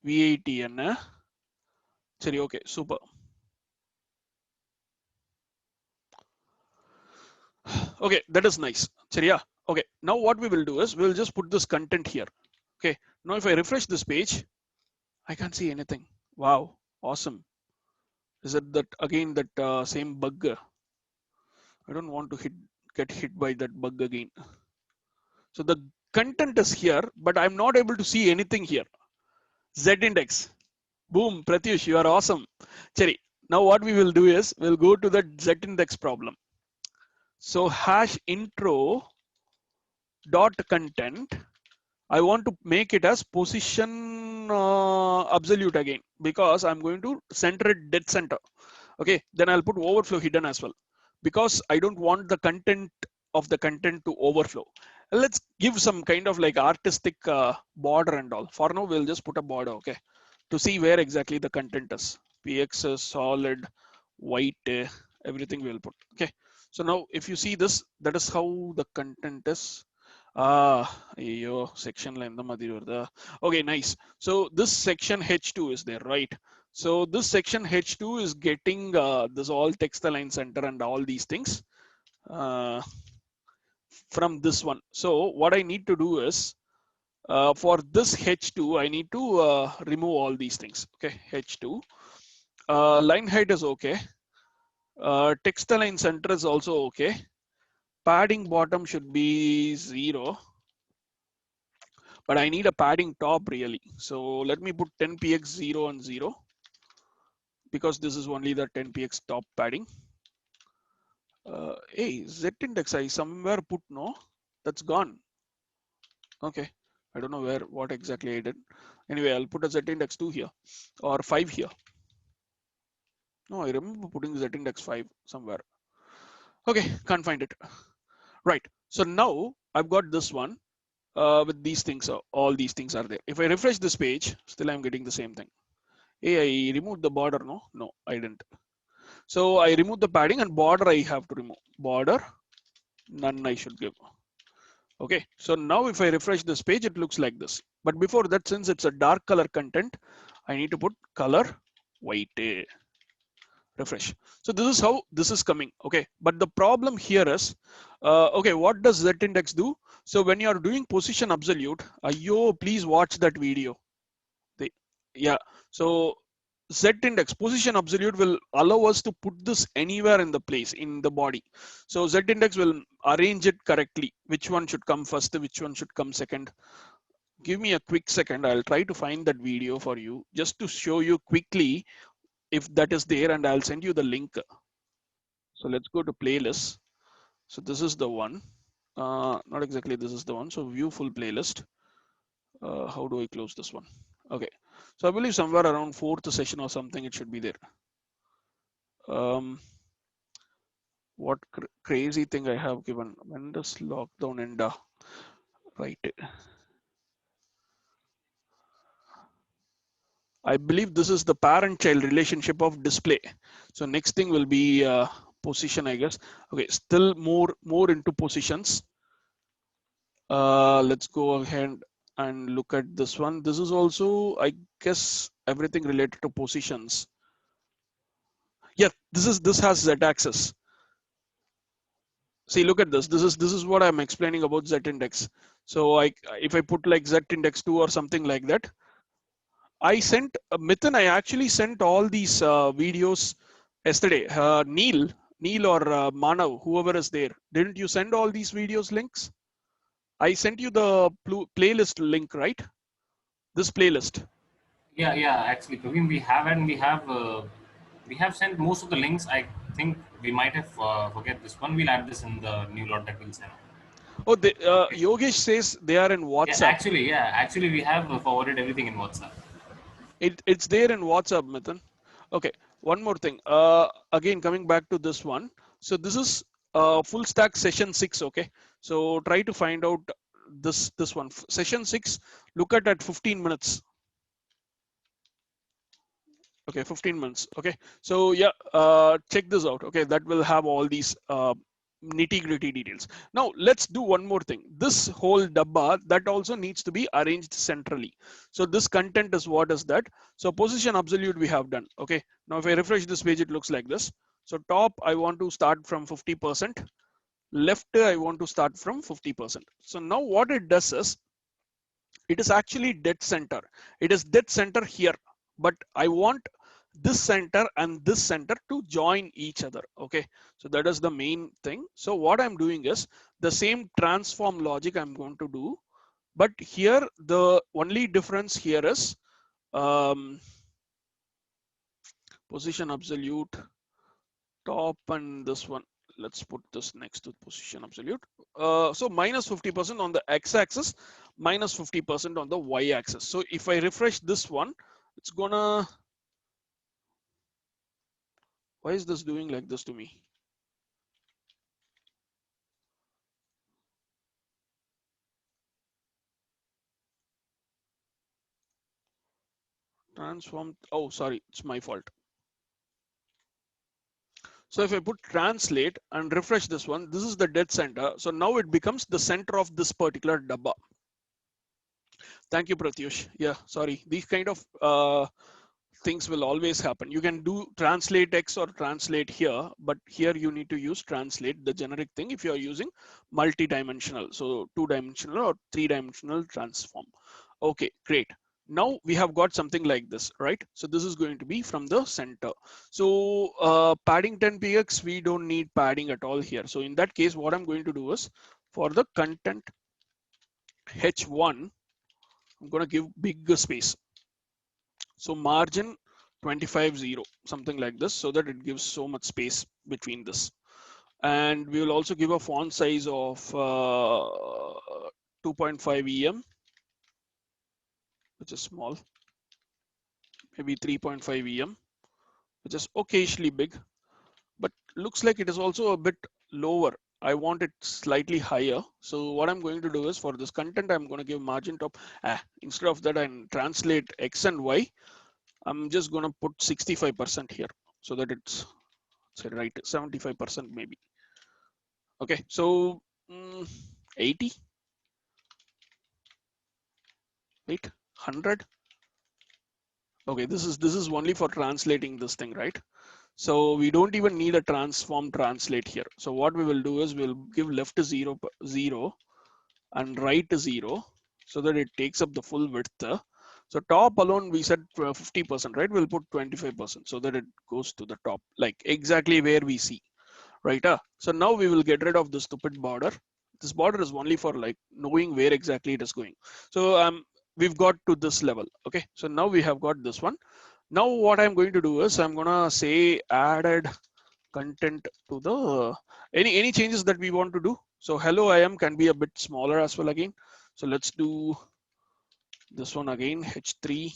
VATN. Sorry, okay, super. Okay, that is nice. Sorry, yeah. Okay, now what we will do is we'll just put this content here. Okay, now if I refresh this page, I can't see anything. Wow, awesome. Is it that again that same bug? I don't want to get hit by that bug again. So the content is here, but I'm not able to see anything here. Z index. Boom, Pratyush, you are awesome. Cherry. Now what we will do is we'll go to the Z index problem. So hash intro dot content. I want to make it as position absolute again because I'm going to center it dead center. Okay, then I'll put overflow hidden as well because I don't want the content of the content to overflow. Let's give some kind of like artistic border and all. For now, we'll just put a border, okay, to see where exactly the content is. PX is solid, white, everything we'll put. Okay, so now if you see this, that is how the content is. Section line the okay, nice. So this section H2 is there, right? So this section H2 is getting this all text align center and all these things from this one. So what I need to do is for this H2, I need to remove all these things. Okay, H2. Line height is okay. Text align center is also okay. Padding bottom should be 0. But I need a padding top really. So let me put 10px 0 and 0 because this is only the 10px top padding. Hey, Z index I somewhere put no, that's gone. Okay, I don't know what exactly I did. Anyway, I'll put a Z index 2 here or 5 here. No, I remember putting Z index 5 somewhere. Okay, can't find it. Right, so now I've got this one. With these things, all these things are there. If I refresh this page, still I'm getting the same thing. Hey, I removed the border, no? No, I didn't. So I removed the padding and border I have to remove. Border, none I should give. Okay, so now if I refresh this page, it looks like this. But before that, since it's a dark color content, I need to put color white. Refresh. So this is how this is coming. Okay, but the problem here is, okay, what does Z index do? So when you are doing position absolute, please watch that video. Yeah, so Z index position absolute will allow us to put this anywhere in the place in the body. So Z index will arrange it correctly. Which one should come first? Which one should come second? Give me a quick second. I'll try to find that video for you just to show you quickly if that is there, and I'll send you the link. So let's go to playlist. So this is the one. Not exactly this is the one. So view full playlist. How do I close this one? Okay. So I believe somewhere around fourth session or something, it should be there. What crazy thing I have given. When does lockdown end? Right. I believe this is the parent-child relationship of display. So next thing will be position, I guess. Okay, still more into positions. Let's go ahead and look at this one. This is also, I guess, everything related to positions. Yeah, this has z-axis. See, look at this. This is what I'm explaining about z-index. So if I put like z-index 2 or something like that, I sent Mithun. I actually sent all these videos yesterday. Neil or Manav, whoever is there. Didn't you send all these videos links? I sent you the playlist link, right? This playlist. Yeah, yeah. Actually, Praveen, we have sent most of the links. I think we might have forget this one. We'll add this in the new lot that we'll send. Oh, Okay. Yogesh says they are in WhatsApp. Yeah. Actually, we have forwarded everything in WhatsApp. It's there in WhatsApp, Mithun. Okay, one more thing. Again, coming back to this one. So this is full stack session 6. Okay, so try to find out this one. Session 6. Look at 15 minutes. Okay, 15 minutes. Okay, so yeah, check this out. Okay, that will have all these nitty gritty details. Now let's do one more thing. This whole dabba, that also needs to be arranged centrally. So this content is what is that? So position absolute we have done. Okay, now if I refresh this page, it looks like this. So top, I want to start from 50%. Left, I want to start from 50%. So now what it does is, it is actually dead center. It is dead center here, but I want this center and this center to join each other. Okay, so that is the main thing. So what I'm doing is the same transform logic I'm going to do, but here the only difference here is position absolute top, and this one, let's put this next to position absolute. So minus 50% on the x-axis, minus 50% on the y-axis. So if I refresh this one, it's gonna, why is this doing like this to me? Transform, oh sorry, it's my fault. So if I put translate and refresh this one, this is the dead center. So now it becomes the center of this particular dabba. Thank you, Pratyush. Yeah, sorry. These kind of things will always happen. You can do translate X or translate here, but here you need to use translate, the generic thing, if you are using multi-dimensional. So 2-dimensional or 3-dimensional transform. Okay, great. Now we have got something like this, right? So this is going to be from the center. So padding 10px, we don't need padding at all here. So in that case, what I'm going to do is for the content H1, I'm going to give big space. So margin 25.0, something like this, so that it gives so much space between this. And we will also give a font size of 2.5 EM, which is small, maybe 3.5 EM, which is occasionally big, but looks like it is also a bit lower. I want it slightly higher. So what I'm going to do is for this content, I'm going to give margin top. Instead of that, I translate X and Y. I'm just going to put 65% here so that it's right, 75% maybe. Okay, so 80, wait, 100. Okay, this is only for translating this thing, right? So we don't even need a transform translate here. So what we will do is we'll give left to 0, 0, and right 0 so that it takes up the full width. So top alone we said 50%, right? We'll put 25% so that it goes to the top, like exactly where we see, right? So now we will get rid of the stupid border. This border is only for like knowing where exactly it is going. So we've got to this level. Okay, so now we have got this one. Now what I'm going to do is I'm gonna say added content to the any changes that we want to do. So hello I am can be a bit smaller as well again. So let's do this one again, H3.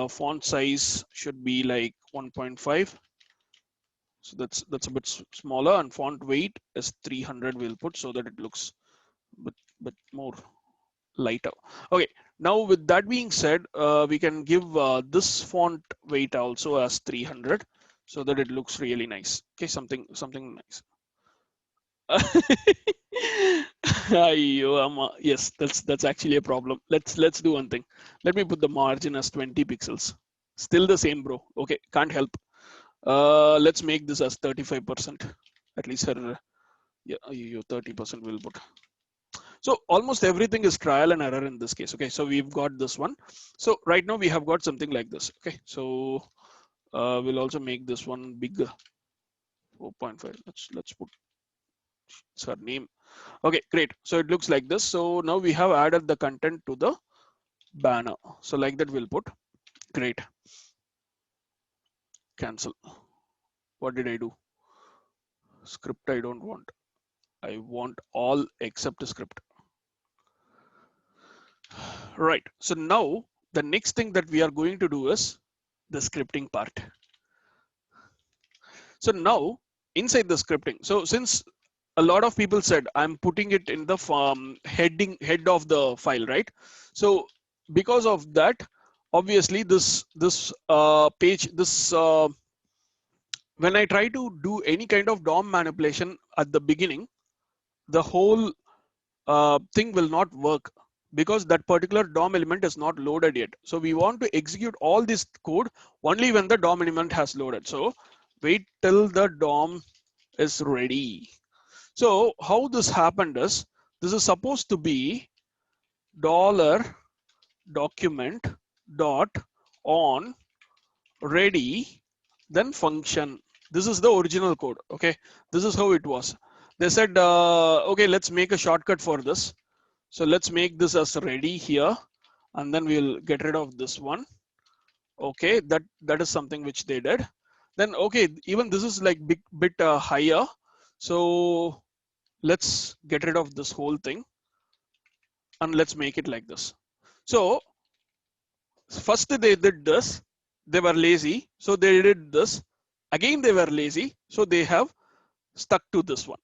Font size should be like 1.5. So that's a bit smaller, and font weight is 300 we'll put so that it looks a bit more lighter. Okay, now with that being said, we can give this font weight also as 300 so that it looks really nice. Okay, something nice. Yes, that's actually a problem. Let's do one thing. Let me put the margin as 20 pixels. Still the same, bro. Okay, can't help. Let's make this as 35%. At least her, yeah, 30% will put. So almost everything is trial and error in this case. Okay, so we've got this one. So right now we have got something like this. Okay, so we'll also make this one bigger. 4.5. Let's put her name. Okay, great. So it looks like this. So now we have added the content to the banner. So like that we'll put. Great. Cancel. What did I do? Script I don't want. I want all except script. Right. So now the next thing that we are going to do is the scripting part. So now inside the scripting, so since a lot of people said I'm putting it in the head of the file, right? So because of that, obviously this page, when I try to do any kind of DOM manipulation at the beginning, the whole thing will not work because that particular DOM element is not loaded yet. So we want to execute all this code only when the DOM element has loaded. So wait till the DOM is ready. So how this happened is, this is supposed to be $document dot on ready then function. This is the original code. Okay, this is how it was. They said okay, let's make a shortcut for this. So let's make this as ready here, and then we'll get rid of this one. Okay, that is something which they did. Then okay, even this is like bit higher. So let's get rid of this whole thing and let's make it like this. So first they did this, they were lazy, so they did this. Again they were lazy, so they have stuck to this one.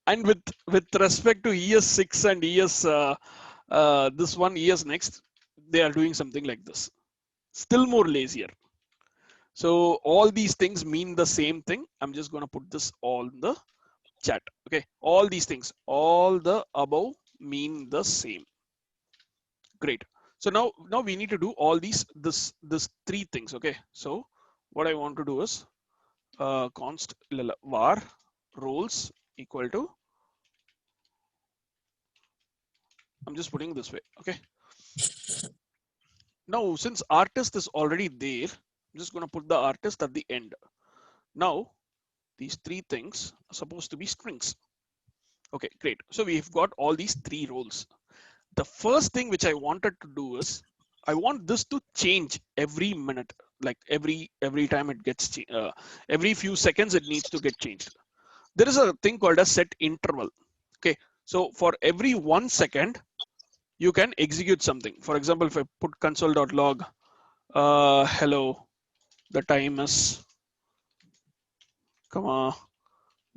And with respect to ES6 and this one ES next, they are doing something like this, still more lazier. So all these things mean the same thing. I'm just going to put this all in the chat. Okay, all these things, all the above mean the same. Great. So now we need to do all this three things. Okay, so what I want to do is const var roles equal to, I'm just putting this way. Okay, now since artist is already there, I'm just going to put the artist at the end. Now these three things are supposed to be strings. Okay, great. So we've got all these three roles. The first thing which I wanted to do is, I want this to change every minute, like every time it gets every few seconds it needs to get changed. There is a thing called a set interval. Okay, so for every 1 second you can execute something. For example, if I put console.log hello, the time is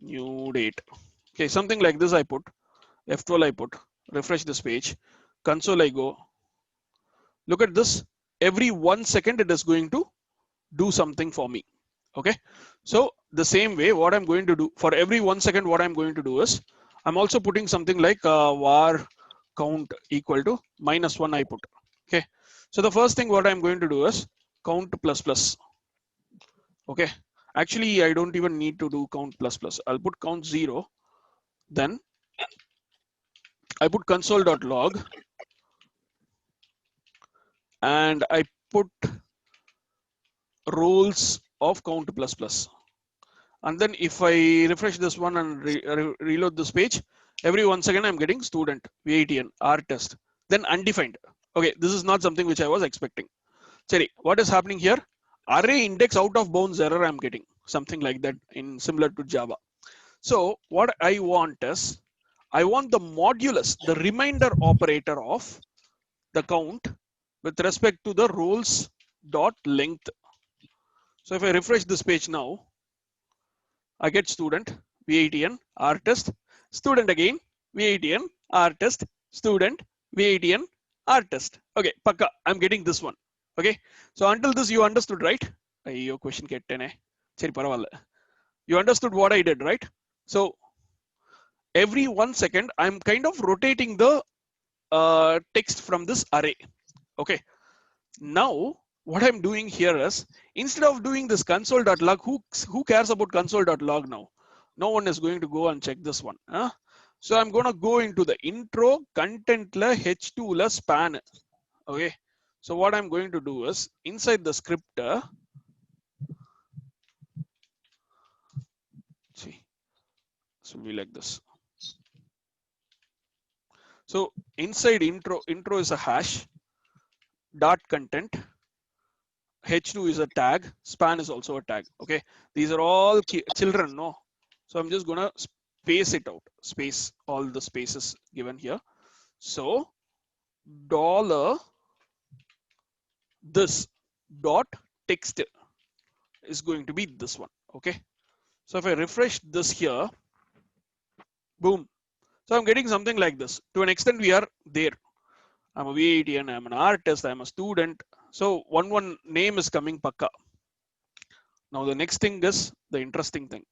new date. Okay, something like this I put, F12 I put, refresh this page, console I go, look at this, every 1 second it is going to do something for me. Okay, so the same way what I'm going to do for every 1 second, what I'm going to do is I'm also putting something like var count equal to -1 I put. Okay, so the first thing what I'm going to do is count plus plus. Okay, actually I don't even need to do count plus plus. I'll put count 0, then I put console.log and I put roles of count plus plus. And then if I refresh this one and reload this page, every 1 second I'm getting student, VATN, R test, then undefined. Okay, this is not something which I was expecting. Sorry, what is happening here? Array index out of bounds error I'm getting, something like that in similar to Java. So what I want is, I want the modulus, the remainder operator of the count with respect to the roles dot length. So if I refresh this page now, I get student, VATN, R test, student again, VATN, R test, student, VATN, R test. Okay, Pakka, I'm getting this one. Okay, so until this you understood, right? Your question kettene. Seri paravalla. You understood what I did, right? So every 1 second, I'm kind of rotating the text from this array. Okay, now what I'm doing here is, instead of doing this console.log, who cares about console.log now? No one is going to go and check this one. Huh? So I'm going to go into the intro content la h2 la span. Okay. So what I'm going to do is, inside the script, see, this will be like this. So inside intro is a hash, dot content, h2 is a tag, span is also a tag. Okay. These are all children, no? So I'm just going to space it out, space all the spaces given here. So dollar this dot text is going to be this one. Okay. So if I refresh this here, boom. So I'm getting something like this. To an extent, we are there. I'm a VATN, I'm an artist, I'm a student. So one name is coming pakka. Now the next thing is the interesting thing.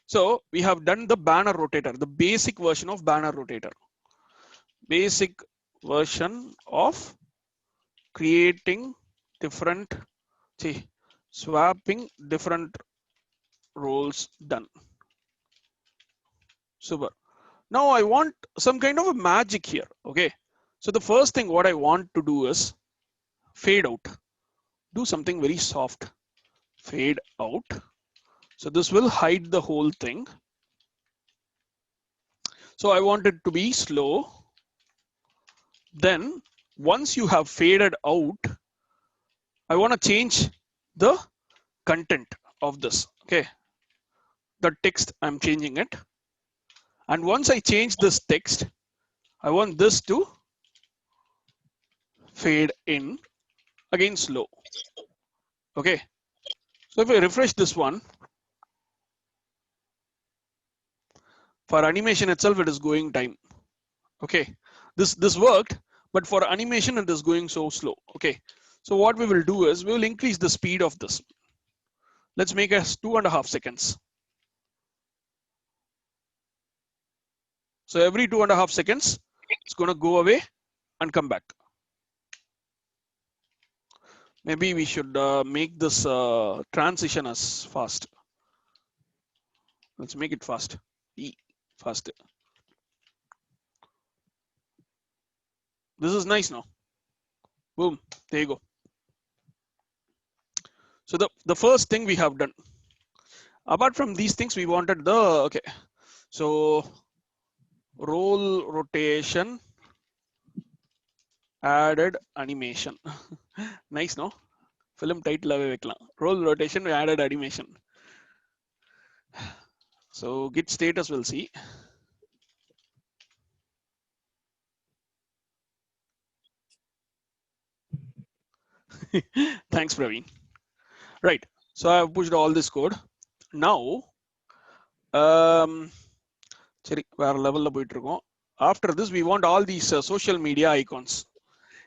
So we have done the banner rotator, the basic version of banner rotator. Basic version of creating different, swapping different roles done. Super. Now I want some kind of a magic here. Okay. So the first thing what I want to do is fade out. Do something very soft. Fade out. So this will hide the whole thing. So I want it to be slow. Then once you have faded out, I want to change the content of this. Okay. The text, I'm changing it. And once I change this text, I want this to fade in, again slow. Okay. So if I refresh this one, for animation itself, it is going time. Okay. This worked, but for animation, it is going so slow. Okay. So what we will do is we will increase the speed of this. Let's make us 2.5 seconds. So every 2.5 seconds, it's going to go away and come back. Maybe we should make this transition as fast. Let's make it fast. Fast. This is nice now. Boom. There you go. So the first thing we have done. Apart from these things, we wanted the, okay. So role rotation, added animation. Nice, no? Film title away vekkala. Role rotation, we added animation. So git status we'll see. Thanks, Praveen. Right. So I've pushed all this code. Now, after this, we want all these social media icons.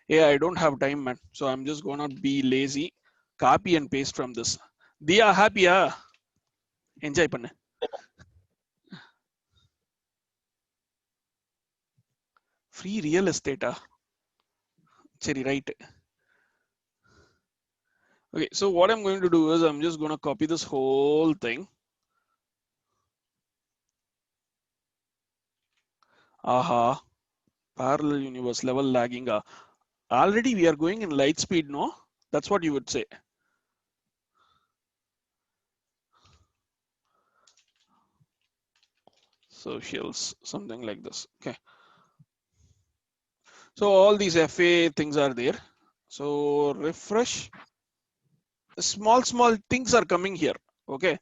Hey, I don't have time, man. So I'm just gonna be lazy. Copy and paste from this. Diya, happy, enjoy panna. Free real estate, Cherry, right. Okay, so what I'm going to do is I'm just gonna copy this whole thing. Aha, parallel universe level lagging. Already we are going in light speed, no? That's what you would say. Socials, something like this. Okay. So all these FA things are there. So refresh. Small things are coming here. Okay.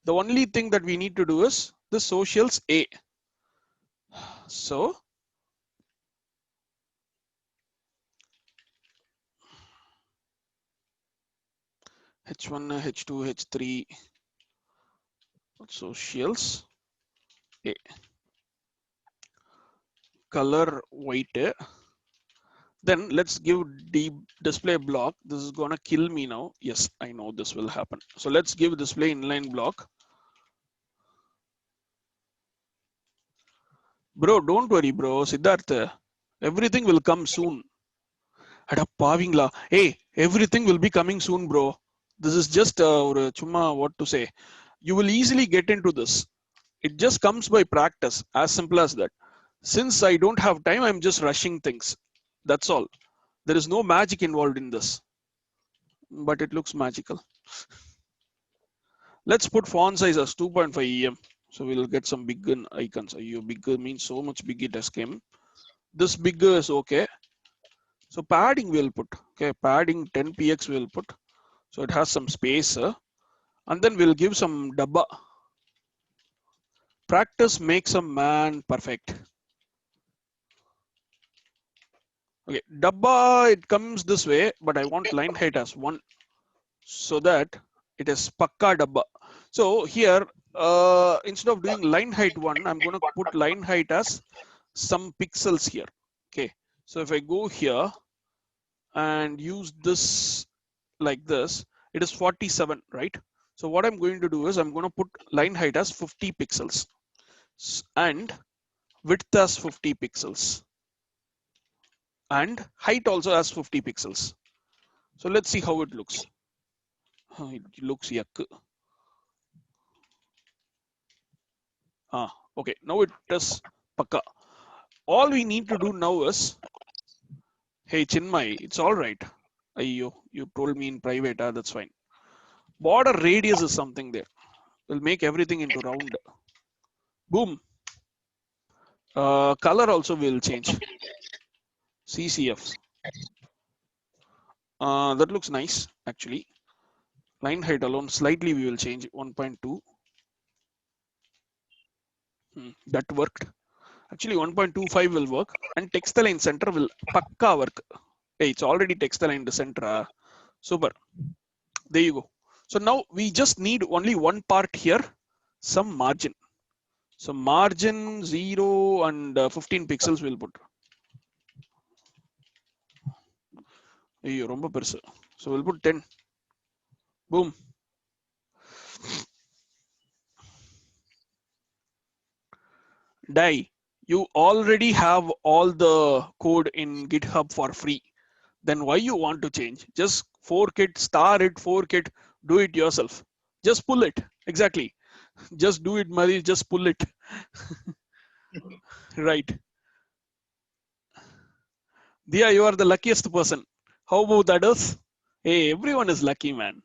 The only thing that we need to do is the socials A. So H1, H2, H3, socials A. Color white. Then let's give display block. This is gonna kill me now. Yes, I know this will happen. So let's give display inline block. Bro, don't worry, bro. Siddharth, everything will come soon. Hey, everything will be coming soon, bro. This is just chumma, what to say. You will easily get into this. It just comes by practice, as simple as that. Since I don't have time, I'm just rushing things. That's all. There is no magic involved in this, but it looks magical. Let's put font size as 2.5 em. So we'll get some big icons. Bigger means so much big it has came. This bigger is okay. So padding we'll put. Okay, padding 10 px we'll put. So it has some space. And then we'll give some dabba. Practice makes a man perfect. Okay, dabba, it comes this way, but I want line height as 1 so that it is pakka dabba. So here, instead of doing line height 1, I'm going to put line height as some pixels here. Okay, so if I go here and use this like this, it is 47, right? So what I'm going to do is I'm going to put line height as 50 pixels and width as 50 pixels and height also as 50 pixels. So let's see how it looks. It looks yuck. Okay, now it is pakka. All we need to do now is, hey Chinmay, it's all right. Ayyo, you told me in private, that's fine. Border radius is something there. We'll make everything into round. Boom. Color also will change. CCF. That looks nice, actually. Line height alone, slightly we will change 1.2. That worked. Actually, 1.25 will work. And text align center will pakka work. Hey, it's already text aligned center. Super. There you go. So now we just need only one part here, some margin. So margin 0 and 15 pixels will put. So we'll put 10. Boom. Die. You already have all the code in GitHub for free. Then why you want to change? Just fork it, star it, fork it, do it yourself. Just pull it. Exactly. Just do it, Mari. Just pull it. Right. Dia, you are the luckiest person. How about others? Hey, everyone is lucky, man.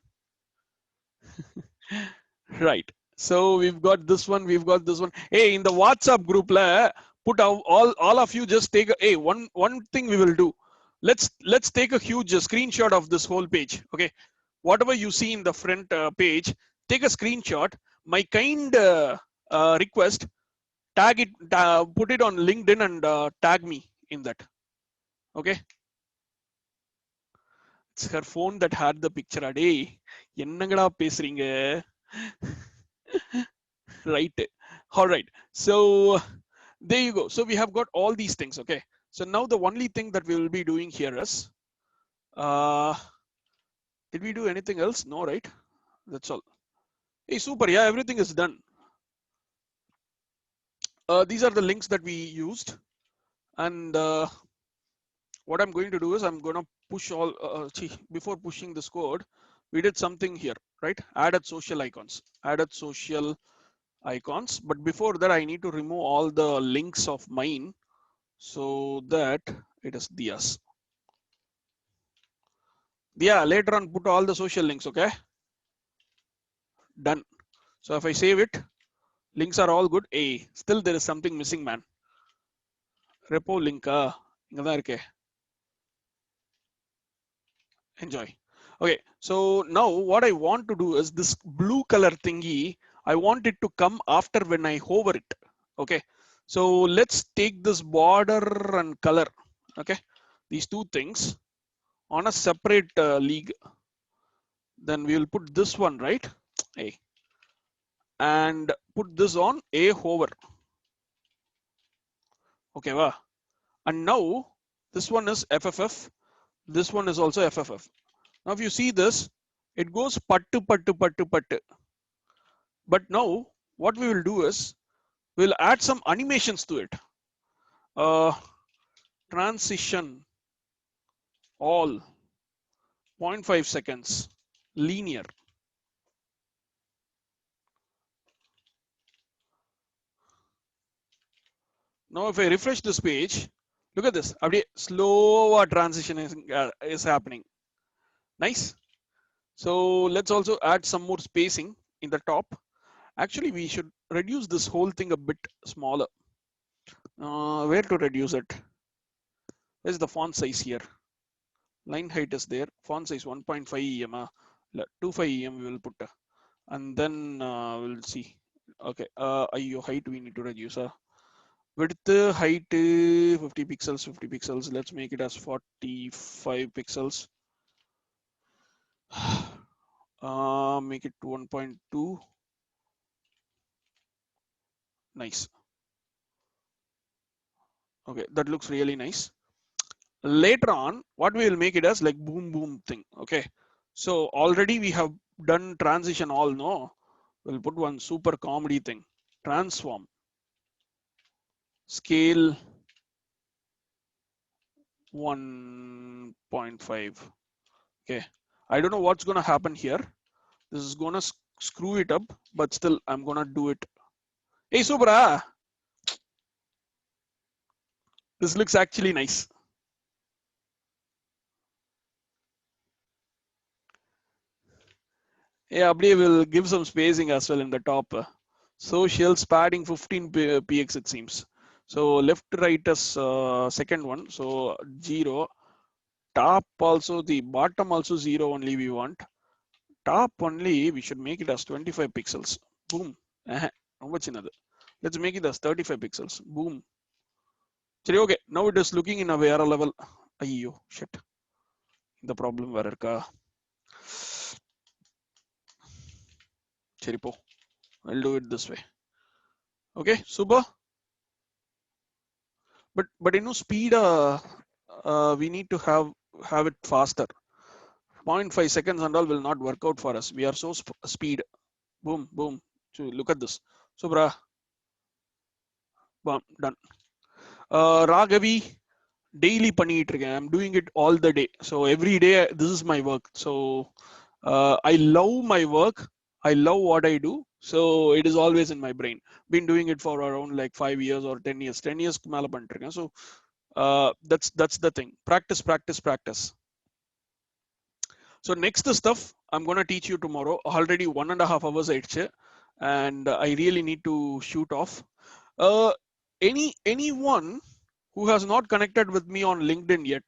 Right. So we've got this one. We've got this one. Hey, in the WhatsApp group, put out all of you just take a one thing we will do. Let's take a huge screenshot of this whole page. Okay. Whatever you see in the front page, take a screenshot. My kind request, tag it, put it on LinkedIn and tag me in that. Okay. It's her phone that had the picture. Ade, ennangada pesringa. Right. All right. So there you go. So we have got all these things. Okay. So now the only thing that we will be doing here is, did we do anything else? No, right? That's all. Hey, super. Yeah, everything is done. These are the links that we used. And what I'm going to do is I'm going to push all, before pushing this code, we did something here, right? Added social icons, added social icons. But before that, I need to remove all the links of mine so that it is Dia's. Yeah, later on put all the social links, okay? Done. So if I save it, links are all good. Hey, still there is something missing, man. Repo link, enjoy. Okay, so now what I want to do is this blue color thingy, I want it to come after when I hover it. Okay, so let's take this border and color. Okay, these two things on a separate league. Then we will put this one, right? Hey, and put this on a hover. Okay, wow. And now this one is FFF. This one is also FFF. Now if you see this, it goes pattu pattu pattu pattu. But now what we will do is we'll add some animations to it. Transition all 0.5 seconds linear. Now if I refresh this page, look at this. Slower transition is happening. Nice. So let's also add some more spacing in the top. Actually, we should reduce this whole thing a bit smaller. Where to reduce it? Where's the font size here? Line height is there. Font size 1.5 em. 25 em we will put. And then we'll see. Okay. Your height we need to reduce. Width, height, 50 pixels, 50 pixels. Let's make it as 45 pixels. Make it 1.2. Nice. Okay, that looks really nice. Later on, what we will make it as like boom boom thing. Okay, so already we have done transition all, no? We'll put one super comedy thing. Transform. Scale 1.5. Okay, I don't know what's gonna happen here. This is gonna screw it up, but still I'm gonna do it. Hey Subra, this looks actually nice. Yeah, we will give some spacing as well in the top. Socials padding 15 px it seems. So left right is second one. So 0. Top also, the bottom also 0 only we want. Top only we should make it as 25 pixels. Boom. Let's make it as 35 pixels. Boom. Okay, now it is looking in a VRL level. Ayyo, shit. The problem where Cheripo. I'll do it this way. Okay, super. But you know, speed we need to have it faster. 0.5 seconds and all will not work out for us. We are so speed. Boom, boom. So look at this. Subra. Boom, done. Raghavi, daily பண்ணிட்டு இருக்கேன். I'm doing it all the day. So every day this is my work. So I love my work. I love what I do. So it is always in my brain. Been doing it for around like 5 years or 10 years. 10 years மேல பண்ணிட்டு இருக்கேன். So that's the thing. Practice, practice, practice. So next stuff I'm gonna teach you tomorrow. Already 1.5 hours ஆயிடுச்சு, and I really need to shoot off. Anyone who has not connected with me on LinkedIn yet?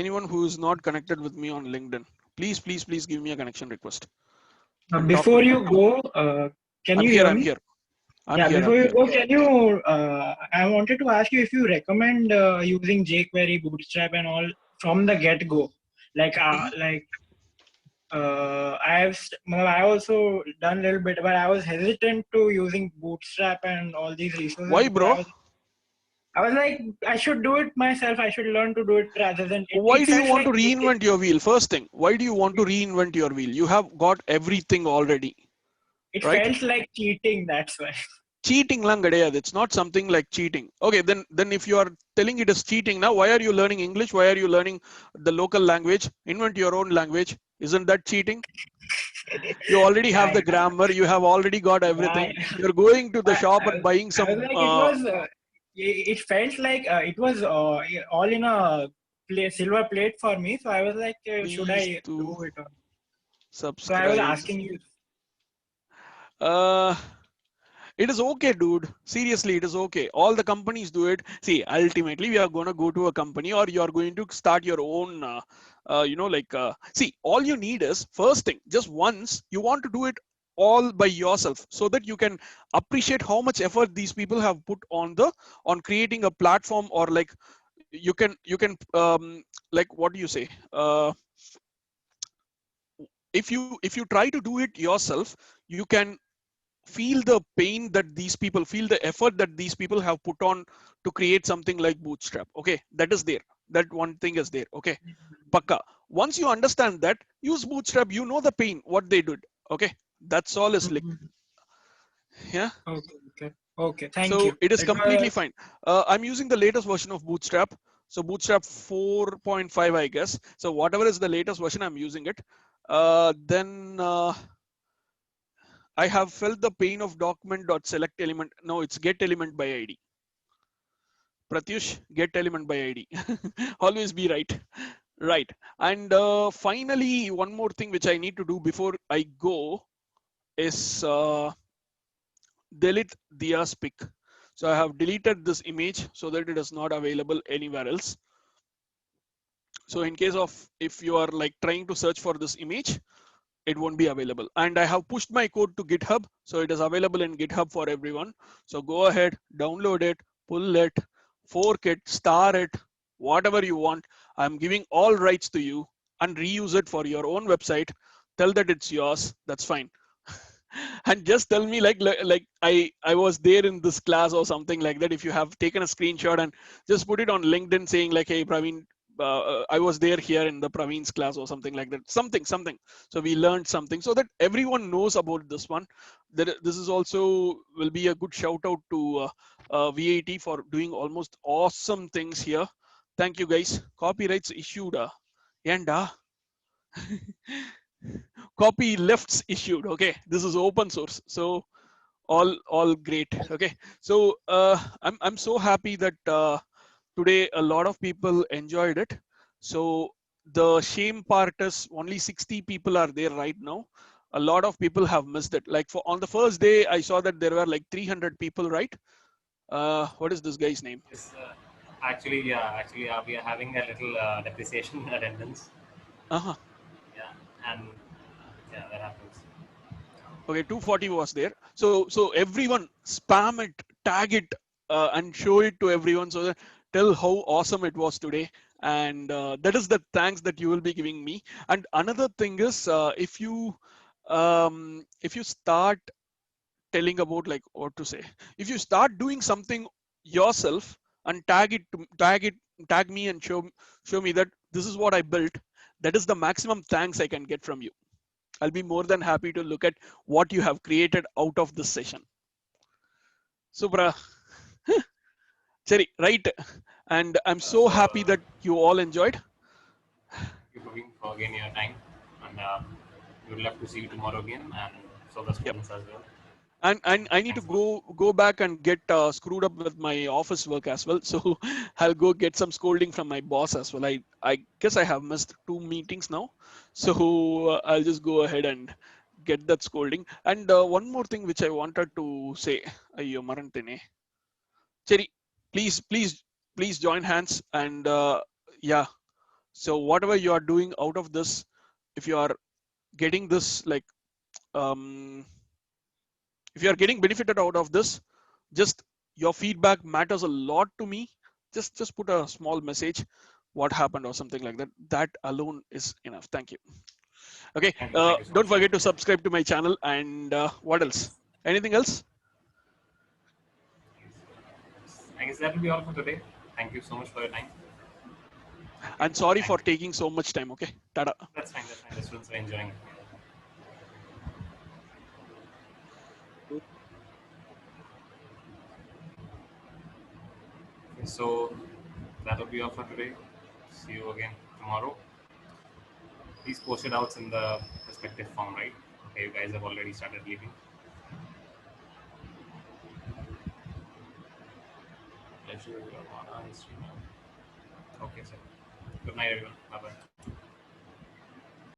Anyone who is not connected with me on LinkedIn, please give me a connection request. Before you go, can you hear me? I'm here. Before you go, can you? I wanted to ask you if you recommend using jQuery, Bootstrap, and all from the get-go. I also done a little bit, but I was hesitant to using Bootstrap and all these resources. Why, bro? I was like, I should do it myself. I should learn to do it rather than. Why do you want to reinvent your wheel? First thing, why do you want to reinvent your wheel? You have got everything already. It felt like cheating. That's why. cheating lang kadayadu. It's not something like cheating. Okay, then if you are telling it is cheating now, why are you learning English? Why are you learning the local language? Invent your own language. Isn't that cheating? You already have Yeah, the grammar. You have already got everything. yeah. You're going to the shop I and buying I some. was like, it was, it felt like it was all in a silver plate for me. So I was like, should Please I to do it? So I was subscribe. asking you. Uh, It is okay, dude. Seriously, it is okay. All the companies do it. See, ultimately, we are going to go to a company or you are going to start your own, see, all you need is first thing, just once you want to do it all by yourself so that you can appreciate how much effort these people have put on creating a platform or like you can like what do you say? If you try to do it yourself, you can feel the pain that these people feel, the effort that these people have put on to create something like Bootstrap. Okay, that is there. That one thing is there. Okay, Pakka. Once you understand that, use Bootstrap. You know the pain, what they did. Okay, that's all is like, Mhm. yeah. Okay, okay, okay. Thank So you. it is It completely was fine. I'm using the latest version of Bootstrap. So Bootstrap 4.5, I guess. So whatever is the latest version, I'm using it. Then I have felt the pain of document.select element. No, it's get element by ID. Pratyush, get element by ID. Always be right. Right. And finally, one more thing which I need to do before I go is delete Dia's pic. So I have deleted this image so that it is not available anywhere else. So in case of if you are like trying to search for this image, it won't be available. And I have pushed my code to GitHub, so it is available in GitHub for everyone. So go ahead, download it, pull it, fork it, star it, whatever you want. I'm giving all rights to you and reuse it for your own website. Tell that it's yours. That's fine. And just tell me like I was there in this class or something like that. If you have taken a screenshot and just put it on LinkedIn saying like, hey Praveen, I was there here in the Praveen's class or something like that. Something. So we learned something so that everyone knows about this one. That this is also will be a good shout out to VAT for doing almost awesome things here. Thank you guys. Copyrights issued. Yanda. Copy lefts issued. Okay, this is open source, so all great. Okay, so I'm so happy that today a lot of people enjoyed it. So the shame part is only 60 people are there right now. A lot of people have missed it. Like for on the first day, I saw that there were like 300 people, right? What is this guy's name? Yes, actually, we are having a little depreciation attendance. Uh-huh. Yeah, and yeah, that happens. Okay, 240 was there. So everyone spam it, tag it, and show it to everyone so that tell how awesome it was today. And that is the thanks that you will be giving me. And another thing is, if you start telling about like what to say, if you start doing something yourself and tag me and show me that this is what I built, that is the maximum thanks I can get from you. I'll be more than happy to look at what you have created out of this session. Supra, Cherry, right? And I'm so So happy that you all enjoyed. thank you for being for again your time, and we would love to see you tomorrow again, and so the Yep. students as well. And I need to Thanks a lot. go back and get screwed up with my office work as well. So I'll go get some scolding from my boss as well. I guess I have missed 2 meetings now, so I'll just go ahead and get that scolding. And one more thing which I wanted to say, Ayyo marantene. Cherry, please join hands and yeah. So whatever you are doing out of this, if you are getting this like um, if you are getting benefited out of this, just your feedback matters a lot to me. Just put a small message, what happened or something like that. That alone is enough. Thank you. Okay. Thank you so Don't much. forget to subscribe to my channel. And what else? Anything else? I guess that will be all for today. Thank you so much for your time. And sorry Thank for you. taking so much time. Okay. Tada. That's fine. That's fine. The students are enjoying. So that'll be all for today. See you again tomorrow. Please post it out in the respective form, right? Okay, you guys have already started leaving. Pleasure, history now. Okay, sir. Good night, everyone. Bye bye.